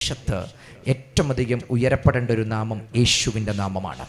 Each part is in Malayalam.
ദേശത്ത് ഏറ്റവും അധികം ഉയരപ്പെടേണ്ട ഒരു നാമം യേശുവിൻ്റെ നാമമാണ്.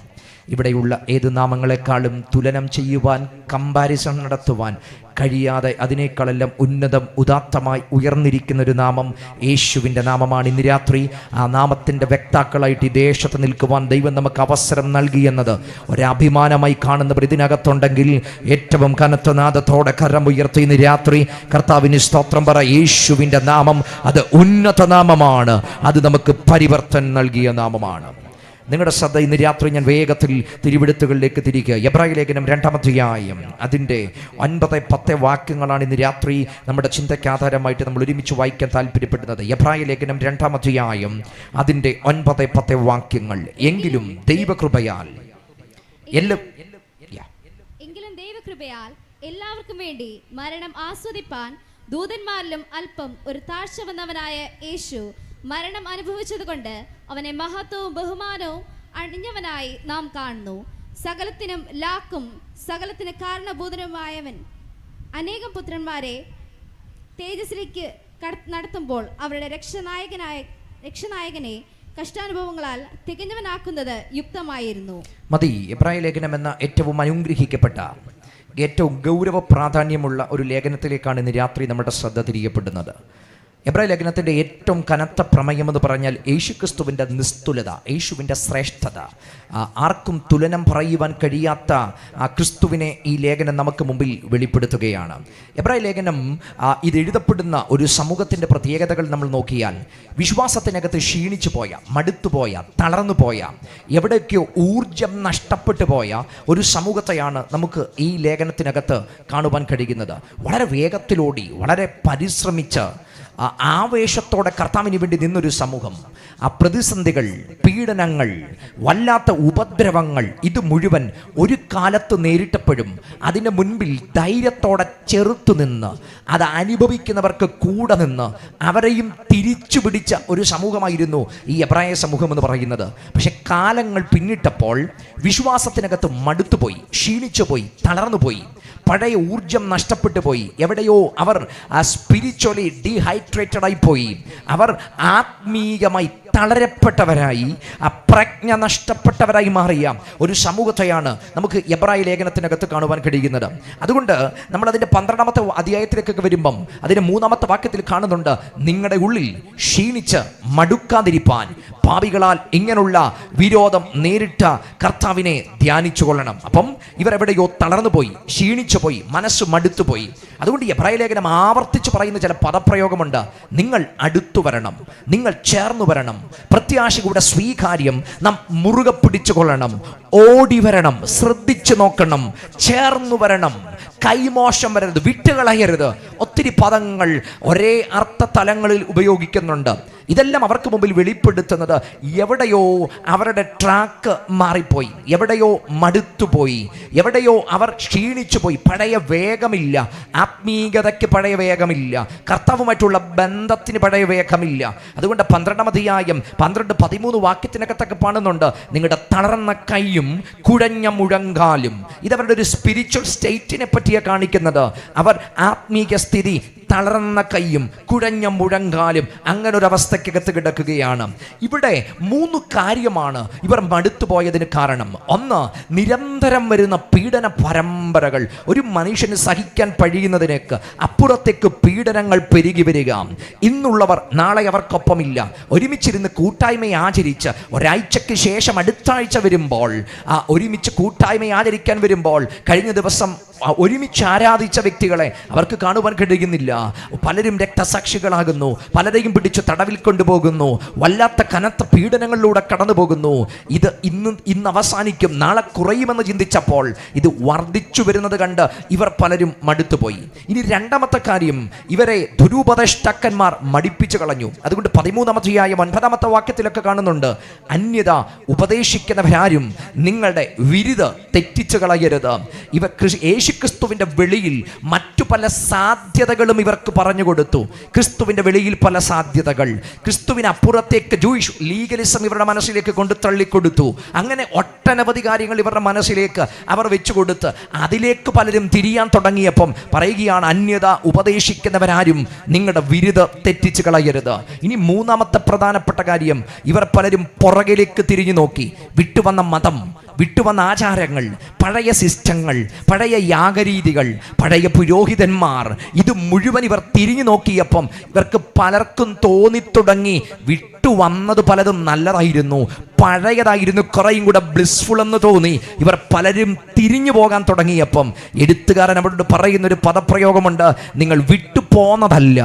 ഇവിടെയുള്ള ഏത് നാമങ്ങളെക്കാളും തുലനം ചെയ്യുവാൻ, കമ്പാരിസൺ നടത്തുവാൻ കഴിയാതെ അതിനേക്കാളെല്ലാം ഉന്നതം, ഉദാത്തമായി ഉയർന്നിരിക്കുന്ന ഒരു നാമം യേശുവിൻ്റെ നാമമാണ്. ഇന്ന് രാത്രി ആ നാമത്തിൻ്റെ വ്യക്താക്കളായിട്ട് ഈ ദേശത്ത് നിൽക്കുവാൻ ദൈവം നമുക്ക് അവസരം നൽകിയെന്നത് ഒരഭിമാനമായി കാണുന്നവർ ഇതിനകത്തുണ്ടെങ്കിൽ ഏറ്റവും കനത്ത നാദത്തോടെ കരം ഉയർത്തി ഇന്ന് രാത്രി കർത്താവിന് സ്തോത്രം പറ. യേശുവിൻ്റെ നാമം അത് ഉന്നത നാമമാണ്, അത് നമുക്ക് പരിവർത്തനം നൽകിയ നാമമാണ്. നിങ്ങളുടെ ശ്രദ്ധ ഇന്ന് രാത്രി ഞാൻ വേഗത്തിൽ തിരുവെഴുത്തുകളിലേക്ക് തിരിക്കുക. എബ്രായ ലേഖനം 2-ാം അധ്യായം അതിൻ്റെ 9-10 വാക്യങ്ങളാണ് ഇന്ന് രാത്രി നമ്മുടെ ചിന്തയ്ക്ക് ആധാരമായിട്ട് നമ്മൾ ഒരുമിച്ച് വായിക്കാൻ താല്പര്യപ്പെടുന്നത്. എബ്രായ ലേഖനം 2-ാം അധ്യായം അതിൻ്റെ 9-10 വാക്യങ്ങൾ. എങ്കിലും ദൈവകൃപയാൽ എല്ലാവർക്കും വേണ്ടി മരണം ആസ്വദിപ്പാൻ ദൂതന്മാരിലും അല്പം ഒരു താഴ്ച വന്നവനായ യേശു മരണം അനുഭവിച്ചതുകൊണ്ട് അവനെ മഹത്വവും ബഹുമാനവും അണിഞ്ഞവനായി നാം കാണുന്നു. സകലത്തിനും ലാക്കും സകലത്തിന് കാരണഭൂതനുമായവൻ അനേകം പുത്രന്മാരെ തേജസ്സിലേക്ക് നടത്തുമ്പോൾ അവരുടെ രക്ഷനായകനെ കഷ്ടാനുഭവങ്ങളാൽ തികഞ്ഞവനാക്കുന്നത് യുക്തമായിരുന്നു. മതി. എബ്രായ ലേഖനം എന്ന ഏറ്റവും അനുഗ്രഹിക്കപ്പെട്ട, ഏറ്റവും ഗൗരവ പ്രാധാന്യമുള്ള ഒരു ലേഖനത്തിലേക്കാണ് ഇന്ന് രാത്രി നമ്മുടെ ശ്രദ്ധ തിരികെപ്പെടുന്നത്. എബ്രായ ലേഖനത്തിൻ്റെ ഏറ്റവും കനത്ത പ്രമേയമെന്ന് പറഞ്ഞാൽ യേശുക്രിസ്തുവിൻ്റെ നിസ്തുലത, യേശുവിൻ്റെ ശ്രേഷ്ഠത. ആർക്കും തുലനം പറയുവാൻ കഴിയാത്ത ആ ക്രിസ്തുവിനെ ഈ ലേഖനം നമുക്ക് മുമ്പിൽ വെളിപ്പെടുത്തുകയാണ്. എബ്രായ ലേഖനം ഇത് എഴുതപ്പെടുന്ന ഒരു സമൂഹത്തിൻ്റെ പ്രത്യേകതകൾ നമ്മൾ നോക്കിയാൽ വിശ്വാസത്തിനകത്ത് ക്ഷീണിച്ചു പോയ, മടുത്തുപോയ, തളർന്നു പോയ, എവിടെയൊക്കെയോ ഊർജം നഷ്ടപ്പെട്ടു പോയ ഒരു സമൂഹത്തെയാണ് നമുക്ക് ഈ ലേഖനത്തിനകത്ത് കാണുവാൻ കഴിയുന്നത്. വളരെ വേഗത്തിലോടി, വളരെ പരിശ്രമിച്ച് ആവേശത്തോടെ കർത്താവിന് വേണ്ടി നിന്നൊരു സമൂഹം. ആ പ്രതിസന്ധികൾ, പീഡനങ്ങൾ, വല്ലാത്ത ഉപദ്രവങ്ങൾ, ഇത് മുഴുവൻ ഒരു കാലത്ത് നേരിട്ടപ്പോഴും അതിന് മുൻപിൽ ധൈര്യത്തോടെ ചെറുത്തു നിന്ന് അത് അനുഭവിക്കുന്നവർക്ക് കൂടെ നിന്ന് അവരെയും തിരിച്ചു പിടിച്ച ഒരു സമൂഹമായിരുന്നു ഈ എബ്രായ സമൂഹം എന്ന് പറയുന്നത്. പക്ഷെ കാലങ്ങൾ പിന്നിട്ടപ്പോൾ വിശ്വാസത്തിനകത്ത് മടുത്തുപോയി, ക്ഷീണിച്ചുപോയി, തളർന്നുപോയി, പഴയ ഊർജം നഷ്ടപ്പെട്ടു പോയി. എവിടെയോ അവർ സ്പിരിച്വലി ഡീഹൈഡ്രേറ്റഡ് ആയി പോയി. അവർ ആത്മീയമായി തളരപ്പെട്ടവരായി, പ്രജ്ഞ നഷ്ടപ്പെട്ടവരായി മാറിയ ഒരു സമൂഹത്തെയാണ് നമുക്ക് എബ്രായ ലേഖനത്തിനകത്ത് കാണുവാൻ കഴിയുന്നത്. അതുകൊണ്ട് നമ്മൾ അതിൻ്റെ 12-ാമത്തെ അധ്യായത്തിലേക്കൊക്കെ വരുമ്പം അതിൻ്റെ 3-ാമത്തെ വാക്യത്തിൽ കാണുന്നുണ്ട്, നിങ്ങളുടെ ഉള്ളിൽ ക്ഷീണിച്ച് മടുക്കാതിരിപ്പാൻ പാപികളാൽ ഇങ്ങനെയുള്ള വിരോധം നേരിട്ട കർത്താവിനെ ധ്യാനിച്ചു കൊള്ളണം. അപ്പം ഇവരെവിടെയോ തളർന്നു പോയി, ക്ഷീണിച്ചു പോയി, മനസ്സ് മടുത്തുപോയി. അതുകൊണ്ട് എബ്രായ ലേഖനം ആവർത്തിച്ച് പറയുന്ന ചില പദപ്രയോഗമുണ്ട്. നിങ്ങൾ അടുത്തു വരണം, നിങ്ങൾ ചേർന്നു വരണം, പ്രത്യാശയുടെ സ്വീകാര്യം നാം മുറുകെ പിടിച്ചു കൊള്ളണം, ഓടി വരണം, ശ്രദ്ധിച്ചു നോക്കണം, ചേർന്നു വരണം, കൈമോശം വരരുത്, വിട്ടുകളയരുത്. ഒത്തിരി പദങ്ങൾ ഒരേ അർത്ഥതലങ്ങളിൽ ഉപയോഗിക്കുന്നുണ്ട്. ഇതെല്ലാം അവർക്ക് മുമ്പിൽ വെളിപ്പെടുത്തുന്നത് എവിടെയോ അവരുടെ ട്രാക്ക് മാറിപ്പോയി, എവിടെയോ മടുത്തുപോയി, എവിടെയോ അവർ ക്ഷീണിച്ചു പോയി. പഴയ വേഗമില്ല, ആത്മീയതയ്ക്ക് പഴയ വേഗമില്ല, കർത്താവുമായിട്ടുള്ള ബന്ധത്തിന് പഴയ വേഗമില്ല. അതുകൊണ്ട് 12-ാം അധ്യായം 12-13 വാക്യത്തിനകത്തൊക്കെ കാണുന്നുണ്ട്, നിങ്ങളുടെ തളർന്ന കൈയും കുഴഞ്ഞ മുഴങ്കാലും. ഇതവരുടെ ഒരു സ്പിരിച്വൽ സ്റ്റേറ്റിനെ പറ്റിയാണ് കാണിക്കുന്നത്. അവർ ആത്മീയ സ്ഥിതി, തളർന്ന കൈയും കുഴഞ്ഞ മുഴങ്കാലും, അങ്ങനെ ഒരു അവസ്ഥക്കകത്ത് കിടക്കുകയാണ്. ഇവിടെ 3 കാര്യമാണ് ഇവർ മടുത്തുപോയതിന് കാരണം. ഒന്ന്, നിരന്തരം വരുന്ന പീഡന പരമ്പരകൾ. ഒരു മനുഷ്യന് സഹിക്കാൻ കഴിയുന്നതിനേക്ക് അപ്പുറത്തേക്ക് പീഡനങ്ങൾ പെരുകി വരിക. ഇന്നുള്ളവർ നാളെ അവർക്കൊപ്പമില്ല. ഒരുമിച്ചിരുന്ന് കൂട്ടായ്മ ആചരിച്ച് ഒരാഴ്ചയ്ക്ക് ശേഷം അടുത്ത ആഴ്ച വരുമ്പോൾ, ഒരുമിച്ച് കൂട്ടായ്മ ആചരിക്കാൻ വരുമ്പോൾ കഴിഞ്ഞ ദിവസം ഒരുമിച്ച് ആരാധിച്ച വ്യക്തികളെ അവർക്ക് കാണുവാൻ കഴിയുന്നില്ല. പലരും രക്തസാക്ഷികളാകുന്നു, പലരെയും പിടിച്ച് തടവിൽ കൊണ്ടുപോകുന്നു, വല്ലാത്ത കനത്ത പീഡനങ്ങളിലൂടെ കടന്നു പോകുന്നു. ഇത് ഇന്ന് അവസാനിക്കും, നാളെ കുറയുമെന്ന് ചിന്തിച്ചപ്പോൾ ഇത് വർദ്ധിച്ചു വരുന്നത് കണ്ട് ഇവർ പലരും മടുത്തുപോയി. ഇനി 2-ാമത്തെ കാര്യം, ഇവരെ ദുരുപദേഷ്ടാക്കന്മാർ മടിപ്പിച്ചു കളഞ്ഞു. അതുകൊണ്ട് 13-ാം അധ്യായം 9-ാമത്തെ വാക്യത്തിലൊക്കെ കാണുന്നുണ്ട്, അന്യത ഉപദേശിക്കുന്നവരാരും നിങ്ങളുടെ വിരുത് തെറ്റിച്ചു കളയരുത്. യേശു യേശുക്രിസ്തുവിൻ്റെ വെളിയിൽ മറ്റു പല സാധ്യതകളും ഇവർക്ക് പറഞ്ഞു കൊടുത്തു. ക്രിസ്തുവിൻ്റെ വെളിയിൽ പല സാധ്യതകൾ, ക്രിസ്തുവിനപ്പുറത്തേക്ക് ജൂയിഷ് ലീഗലിസം ഇവരുടെ മനസ്സിലേക്ക് കൊണ്ട് തള്ളിക്കൊടുത്തു. അങ്ങനെ ഒട്ടനവധി കാര്യങ്ങൾ ഇവരുടെ മനസ്സിലേക്ക് അവർ വെച്ചു കൊടുത്ത് അതിലേക്ക് പലരും തിരിയാൻ തുടങ്ങിയപ്പം പറയുകയാണ്, അന്യത ഉപദേശിക്കുന്നവരാരും നിങ്ങളുടെ വിരുദ തെറ്റിച്ച് കളയരുത്. ഇനി മൂന്നാമത്തെ പ്രധാനപ്പെട്ട കാര്യം, ഇവർ പലരും പുറകിലേക്ക് തിരിഞ്ഞു നോക്കി. വിട്ടുവന്ന മതം, വിട്ടുവന്ന ആചാരങ്ങൾ, പഴയ സിസ്റ്റങ്ങൾ, പഴയ യാഗരീതികൾ, പഴയ പുരോഹിതന്മാർ, ഇത് മുഴുവൻ ഇവർ തിരിഞ്ഞു നോക്കിയപ്പം ഇവർക്ക് പലർക്കും തോന്നിത്തുടങ്ങി വിട്ടുവന്നത് പലതും നല്ലതായിരുന്നു, പഴയതായിരുന്നു കുറേയും കൂടെ ബ്ലിസ്ഫുൾ എന്ന് തോന്നി. ഇവർ പലരും തിരിഞ്ഞു പോകാൻ തുടങ്ങിയപ്പം എഴുത്തുകാരൻ അവരോട് പറയുന്നൊരു പദപ്രയോഗമുണ്ട്, നിങ്ങൾ വിട്ടുപോന്നതല്ല,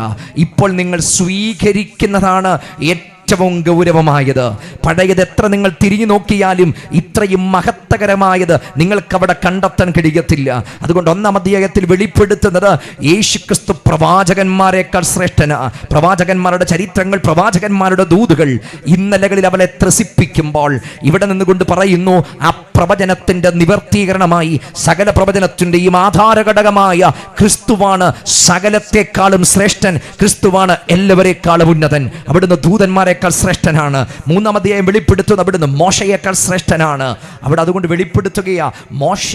ഇപ്പോൾ നിങ്ങൾ സ്വീകരിക്കുന്നതാണ് ഏറ്റവും ഗൗരവമായത്. പഴയത് എത്ര നിങ്ങൾ തിരിഞ്ഞു നോക്കിയാലും ഇത്രയും മഹത്തകരമായത് നിങ്ങൾക്കവിടെ കണ്ടെത്താൻ കഴിയത്തില്ല. അതുകൊണ്ട് 1-ാം അധ്യായത്തിൽ വെളിപ്പെടുത്തുന്നത് യേശുക്രിസ്തു പ്രവാചകന്മാരെക്കാൾ ശ്രേഷ്ഠനാ. പ്രവാചകന്മാരുടെ ചരിത്രങ്ങൾ, പ്രവാചകന്മാരുടെ ദൂതുകൾ ഇന്നലകളിൽ അവരെ ത്രസിപ്പിക്കുമ്പോൾ ഇവിടെ നിന്നുകൊണ്ട് പറയുന്നു, ആ പ്രവചനത്തിന്റെ നിവർത്തീകരണമായി സകല പ്രവചനത്തിന്റെയും ആധാരഘടകമായ ക്രിസ്തുവാണ് സകലത്തെക്കാളും ശ്രേഷ്ഠൻ, ക്രിസ്തുവാണ് എല്ലാവരെക്കാളും ഉന്നതൻ. അവിടുന്ന് ദൂതന്മാരെക്കാൾ ശ്രേഷ്ഠനാണ്. 3-ാം അധ്യായം വെളിപ്പെടുത്തുന്ന അവിടുന്ന് മോശയേക്കാൾ ശ്രേഷ്ഠനാണ്. അവിടെ അതുകൊണ്ട് വെളിപ്പെടുത്തുകയാ, മോശ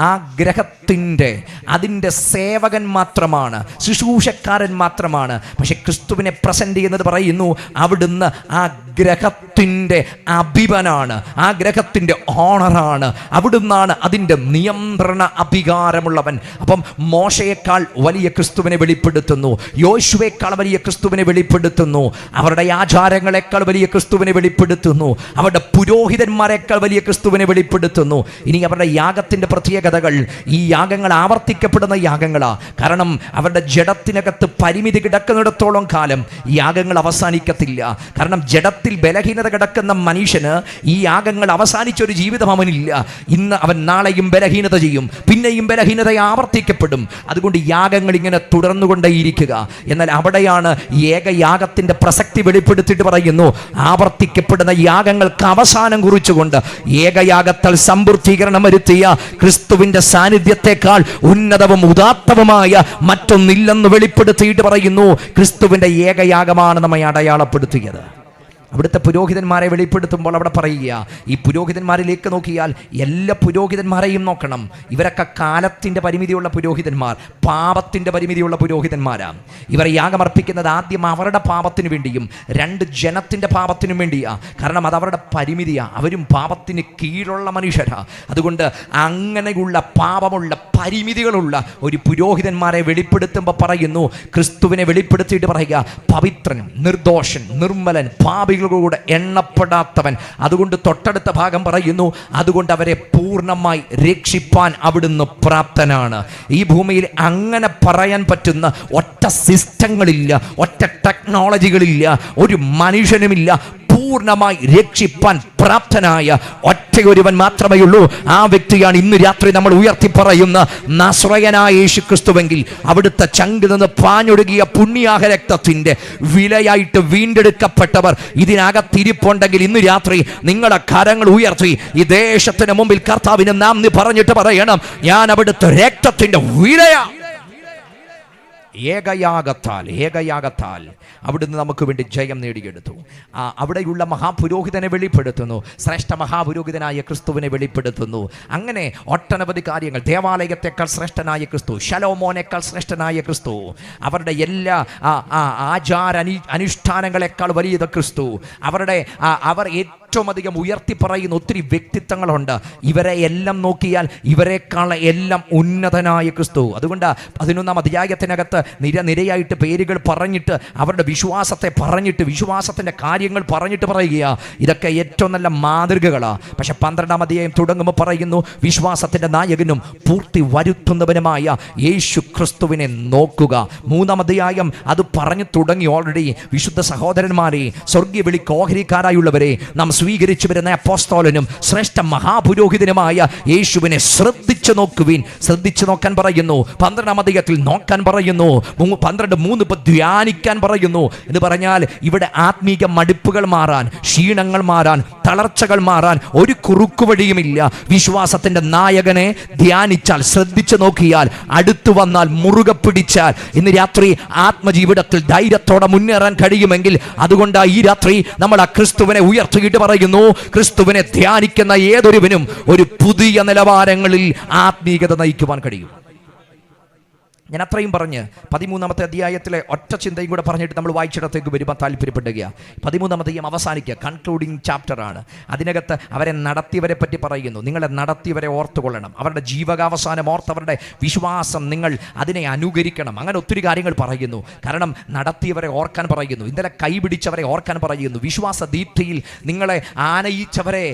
ആ ഗ്രഹത്തിന്റെ അതിൻ്റെ സേവകൻ മാത്രമാണ്, ശുശ്രൂഷക്കാരൻ മാത്രമാണ്. പക്ഷെ ക്രിസ്തുവിനെ പ്രസന്റ് ചെയ്യുന്നത് പറയുന്നു, അവിടുന്ന് ആ ഗ്രഹത്തിൻ്റെ അഭിപനാണ്, ആ ഗ്രഹത്തിൻ്റെ ഓണറാണ്, അവിടുന്നാണ് അതിൻ്റെ നിയന്ത്രണ അധികാരമുള്ളവൻ. അപ്പം മോശയേക്കാൾ വലിയ ക്രിസ്തുവിനെ വെളിപ്പെടുത്തുന്നു, യോശുവേക്കാൾ വലിയ ക്രിസ്തുവിനെ വെളിപ്പെടുത്തുന്നു, അവരുടെ ആചാരങ്ങളെക്കാൾ വലിയ ക്രിസ്തുവിനെ വെളിപ്പെടുത്തുന്നു, അവരുടെ പുരോഹിതന്മാരെക്കാൾ വലിയ ക്രിസ്തുവിനെ വെളിപ്പെടുത്തുന്നു. ഇനി അവരുടെ യാഗത്തിൻ്റെ പ്രത്യേകതകൾ, ഈ യാഗങ്ങൾ ആവർത്തിക്കപ്പെടുന്ന യാഗങ്ങളാ. കാരണം അവരുടെ ജഡത്തിനകത്ത് പരിമിതി കിടക്കുന്നിടത്തോളം കാലം യാഗങ്ങൾ അവസാനിക്കത്തില്ല. കാരണം ജഡത്തിൽ ബലഹീനത കിടക്കുന്ന മനുഷ്യന് ഈ യാഗങ്ങൾ അവസാനിച്ചൊരു ജീവിതം അവനില്ല. ഇന്ന് അവൻ നാളെയും ബലഹീനത ചെയ്യും, പിന്നെയും ബലഹീനത ആവർത്തിക്കപ്പെടും. അതുകൊണ്ട് യാഗങ്ങൾ ഇങ്ങനെ തുടർന്നുകൊണ്ടേയിരിക്കുക. എന്നാൽ അവിടെയാണ് ഏകയാഗത്തിന്റെ പ്രസക്തി വെളിപ്പെടുത്തിയിട്ട് പറയുന്നു, ആവർത്തിക്കപ്പെടുന്ന യാഗങ്ങൾക്ക് അവസാനം കുറിച്ചുകൊണ്ട് ഏകയാഗത്താൽ സമ്പൂർത്തീകരണം വരുത്തിയ ക്രിസ്തുവിന്റെ സാന്നിധ്യത്തെക്കാൾ ഉന്നതവും ഉദാത്തവുമായ മറ്റൊന്നില്ലെന്ന് വെളിപ്പെടുത്തിയിട്ട് പറയുന്നു, ക്രിസ്തുവിന്റെ ഏകയാഗമാണ് നമ്മെ അടയാളപ്പെടുത്തിയത്. അവിടുത്തെ പുരോഹിതന്മാരെ വെളിപ്പെടുത്തുമ്പോൾ അവിടെ പറയുക, ഈ പുരോഹിതന്മാരിലേക്ക് നോക്കിയാൽ എല്ലാ പുരോഹിതന്മാരെയും നോക്കണം. ഇവരൊക്കെ കാലത്തിൻ്റെ പരിമിതിയുള്ള പുരോഹിതന്മാർ, പാപത്തിൻ്റെ പരിമിതിയുള്ള പുരോഹിതന്മാരാണ്. ഇവർ യാഗമർപ്പിക്കുന്നത് ആദ്യം അവരുടെ പാപത്തിന് വേണ്ടിയും 2 ജനത്തിൻ്റെ പാപത്തിനും വേണ്ടിയാണ്. കാരണം അത് അവരുടെ പരിമിതിയാണ്, അവരും പാപത്തിന് കീഴുള്ള മനുഷ്യരാണ്. അതുകൊണ്ട് അങ്ങനെയുള്ള പാപമുള്ള പരിമിതികളുള്ള ഒരു പുരോഹിതന്മാരെ വെളിപ്പെടുത്തുമ്പോൾ പറയുന്നു, ക്രിസ്തുവിനെ വെളിപ്പെടുത്തിയിട്ട് പറയുക, പവിത്രൻ, നിർദോഷൻ, നിർമ്മലൻ, പാപി കൂടെ എണ്ണപ്പെടാത്തവൻ. അതുകൊണ്ട് തൊട്ടടുത്ത ഭാഗം പറയുന്നു, അതുകൊണ്ട് അവരെ പൂർണ്ണമായി രക്ഷിപ്പാൻ അവിടുന്ന് പ്രാപ്തനാണ്. ഈ ഭൂമിയിൽ അങ്ങനെ പറയാൻ പറ്റുന്ന ഒറ്റ സിസ്റ്റങ്ങളില്ല, ഒറ്റ ടെക്നോളജികളില്ല, ഒരു മനുഷ്യനുമില്ല. പൂർണ്ണമായി രക്ഷിപ്പാൻ പ്രാപ്തനായ ഒറ്റയൊരുവൻ മാത്രമേ ഉള്ളൂ. ആ വ്യക്തിയാണ് ഇന്ന് രാത്രി നമ്മൾ ഉയർത്തി പറയുന്ന നസ്രയനായ യേശുക്രിസ്തുവെങ്കിൽ അവിടുത്തെ ചങ്കിൽ നിന്ന് പാഞ്ഞൊഴുകിയ പുണ്യാഹ രക്തത്തിന്റെ വിലയായിട്ട് വീണ്ടെടുക്കപ്പെട്ടവർ ഇതിനകത്തിരിപ്പുണ്ടെങ്കിൽ ഇന്ന് രാത്രി നിങ്ങളുടെ കരങ്ങൾ ഉയർത്തി ഈ ദേശത്തിന് മുമ്പിൽ കർത്താവിന് നാം പറഞ്ഞിട്ട് പറയണം, ഞാൻ അവിടുത്തെ രക്തത്തിന്റെ വിലയാ. ഏകയാഗത്താൽ അവിടുന്ന് നമുക്ക് വേണ്ടി ജയം നേടിയെടുത്തു. അവിടെയുള്ള മഹാപുരോഹിതനെ വെളിപ്പെടുത്തുന്നു, ശ്രേഷ്ഠ മഹാപുരോഹിതനായ ക്രിസ്തുവിനെ വെളിപ്പെടുത്തുന്നു. അങ്ങനെ ഒട്ടനവധി കാര്യങ്ങൾ, ദേവാലയത്തെക്കാൾ ശ്രേഷ്ഠനായ ക്രിസ്തു, ശലോമോനേക്കാൾ ശ്രേഷ്ഠനായ ക്രിസ്തു, അവരുടെ എല്ലാ ആചാര അനുഷ്ഠാനങ്ങളെക്കാൾ വലിയത് ക്രിസ്തു, അവർ ഏറ്റവും അധികം ഉയർത്തി പറയുന്ന ഒത്തിരി വ്യക്തിത്വങ്ങളുണ്ട്. ഇവരെ എല്ലാം നോക്കിയാൽ ഇവരെക്കാൾ എല്ലാം ഉന്നതനായ ക്രിസ്തു. അതുകൊണ്ട് 11-ാം അധ്യായത്തിനകത്ത് നിരയായിട്ട് പേരുകൾ പറഞ്ഞിട്ട് അവരുടെ വിശ്വാസത്തെ പറഞ്ഞിട്ട് വിശ്വാസത്തിൻ്റെ കാര്യങ്ങൾ പറഞ്ഞിട്ട് പറയുക, ഇതൊക്കെ ഏറ്റവും നല്ല മാതൃകകളാണ്. പക്ഷെ 12-ാം അധ്യായം തുടങ്ങുമ്പോൾ പറയുന്നു, വിശ്വാസത്തിൻ്റെ നായകനും പൂർത്തി വരുത്തുന്നവനുമായ യേശു ക്രിസ്തുവിനെ നോക്കുക. 3-ാം അധ്യായം അത് പറഞ്ഞു തുടങ്ങി. ഓൾറെഡി വിശുദ്ധ സഹോദരന്മാരെ, സ്വർഗീയ വിളിക്ക് ഓഹരിക്കാരായുള്ളവരെ, നാം സ്വീകരിച്ചു വരുന്ന അപ്പോസ്തലനും ശ്രേഷ്ഠ മഹാപുരോഹിതനുമായ യേശുവിനെ ശ്രദ്ധിച്ചു നോക്കുവിൻ. ശ്രദ്ധിച്ചു നോക്കാൻ പറയുന്നു. 12-ാം അധ്യായത്തിൽ നോക്കാൻ പറയുന്നു. 12:3 ധ്യാനിക്കാൻ പറയുന്നു. എന്ന് പറഞ്ഞാൽ ഇവിടെ ആത്മീക മടുപ്പുകൾ മാറാൻ, ക്ഷീണങ്ങൾ മാറാൻ, തളർച്ചകൾ മാറാൻ ഒരു കുറുക്കുവഴിയുമില്ല. വിശ്വാസത്തിന്റെ നായകനെ ധ്യാനിച്ചാൽ, ശ്രദ്ധിച്ചു നോക്കിയാൽ, അടുത്തു വന്നാൽ, മുറുകെ പിടിച്ചാൽ ഇന്ന് രാത്രി ആത്മജീവിതത്തിൽ ധൈര്യത്തോടെ മുന്നേറാൻ കഴിയുമെങ്കിൽ അതുകൊണ്ട് ഈ രാത്രി നമ്മൾ ആ ക്രിസ്തുവിനെ ഉയർത്തിയിട്ട് പറയുന്നു, ക്രിസ്തുവിനെ ധ്യാനിക്കുന്ന ഏതൊരുവനും ഒരു പുതിയ നിലവാരങ്ങളിൽ ആത്മീയത നയിക്കുവാൻ കഴിയും. ഞാൻ അത്രയും പറഞ്ഞ് 13-ാമത്തെ അധ്യായത്തിലെ ഒറ്റ ചിന്തയും കൂടെ പറഞ്ഞിട്ട് നമ്മൾ വായിച്ചിടത്തേക്ക് വരുമ്പോൾ താല്പര്യപ്പെടുകയാണ്. 13-ാം അധ്യായം അവസാനിക്കുക, കൺക്ലൂഡിങ് ചാപ്റ്റർ ആണ്. അതിനകത്ത് അവരെ നടത്തിയവരെ പറ്റി പറയുന്നു. നിങ്ങളെ നടത്തിയവരെ ഓർത്തുകൊള്ളണം, അവരുടെ ജീവകാവസാനം ഓർത്ത് അവരുടെ വിശ്വാസം നിങ്ങൾ അതിനെ അനുകരിക്കണം. അങ്ങനെ ഒത്തിരി കാര്യങ്ങൾ പറയുന്നു. കാരണം നടത്തിയവരെ ഓർക്കാൻ പറയുന്നു, ഇന്നലെ കൈപിടിച്ചവരെ ഓർക്കാൻ പറയുന്നു, വിശ്വാസ ദീപ്തിയിൽ നിങ്ങളെ ആനയിച്ചവരെ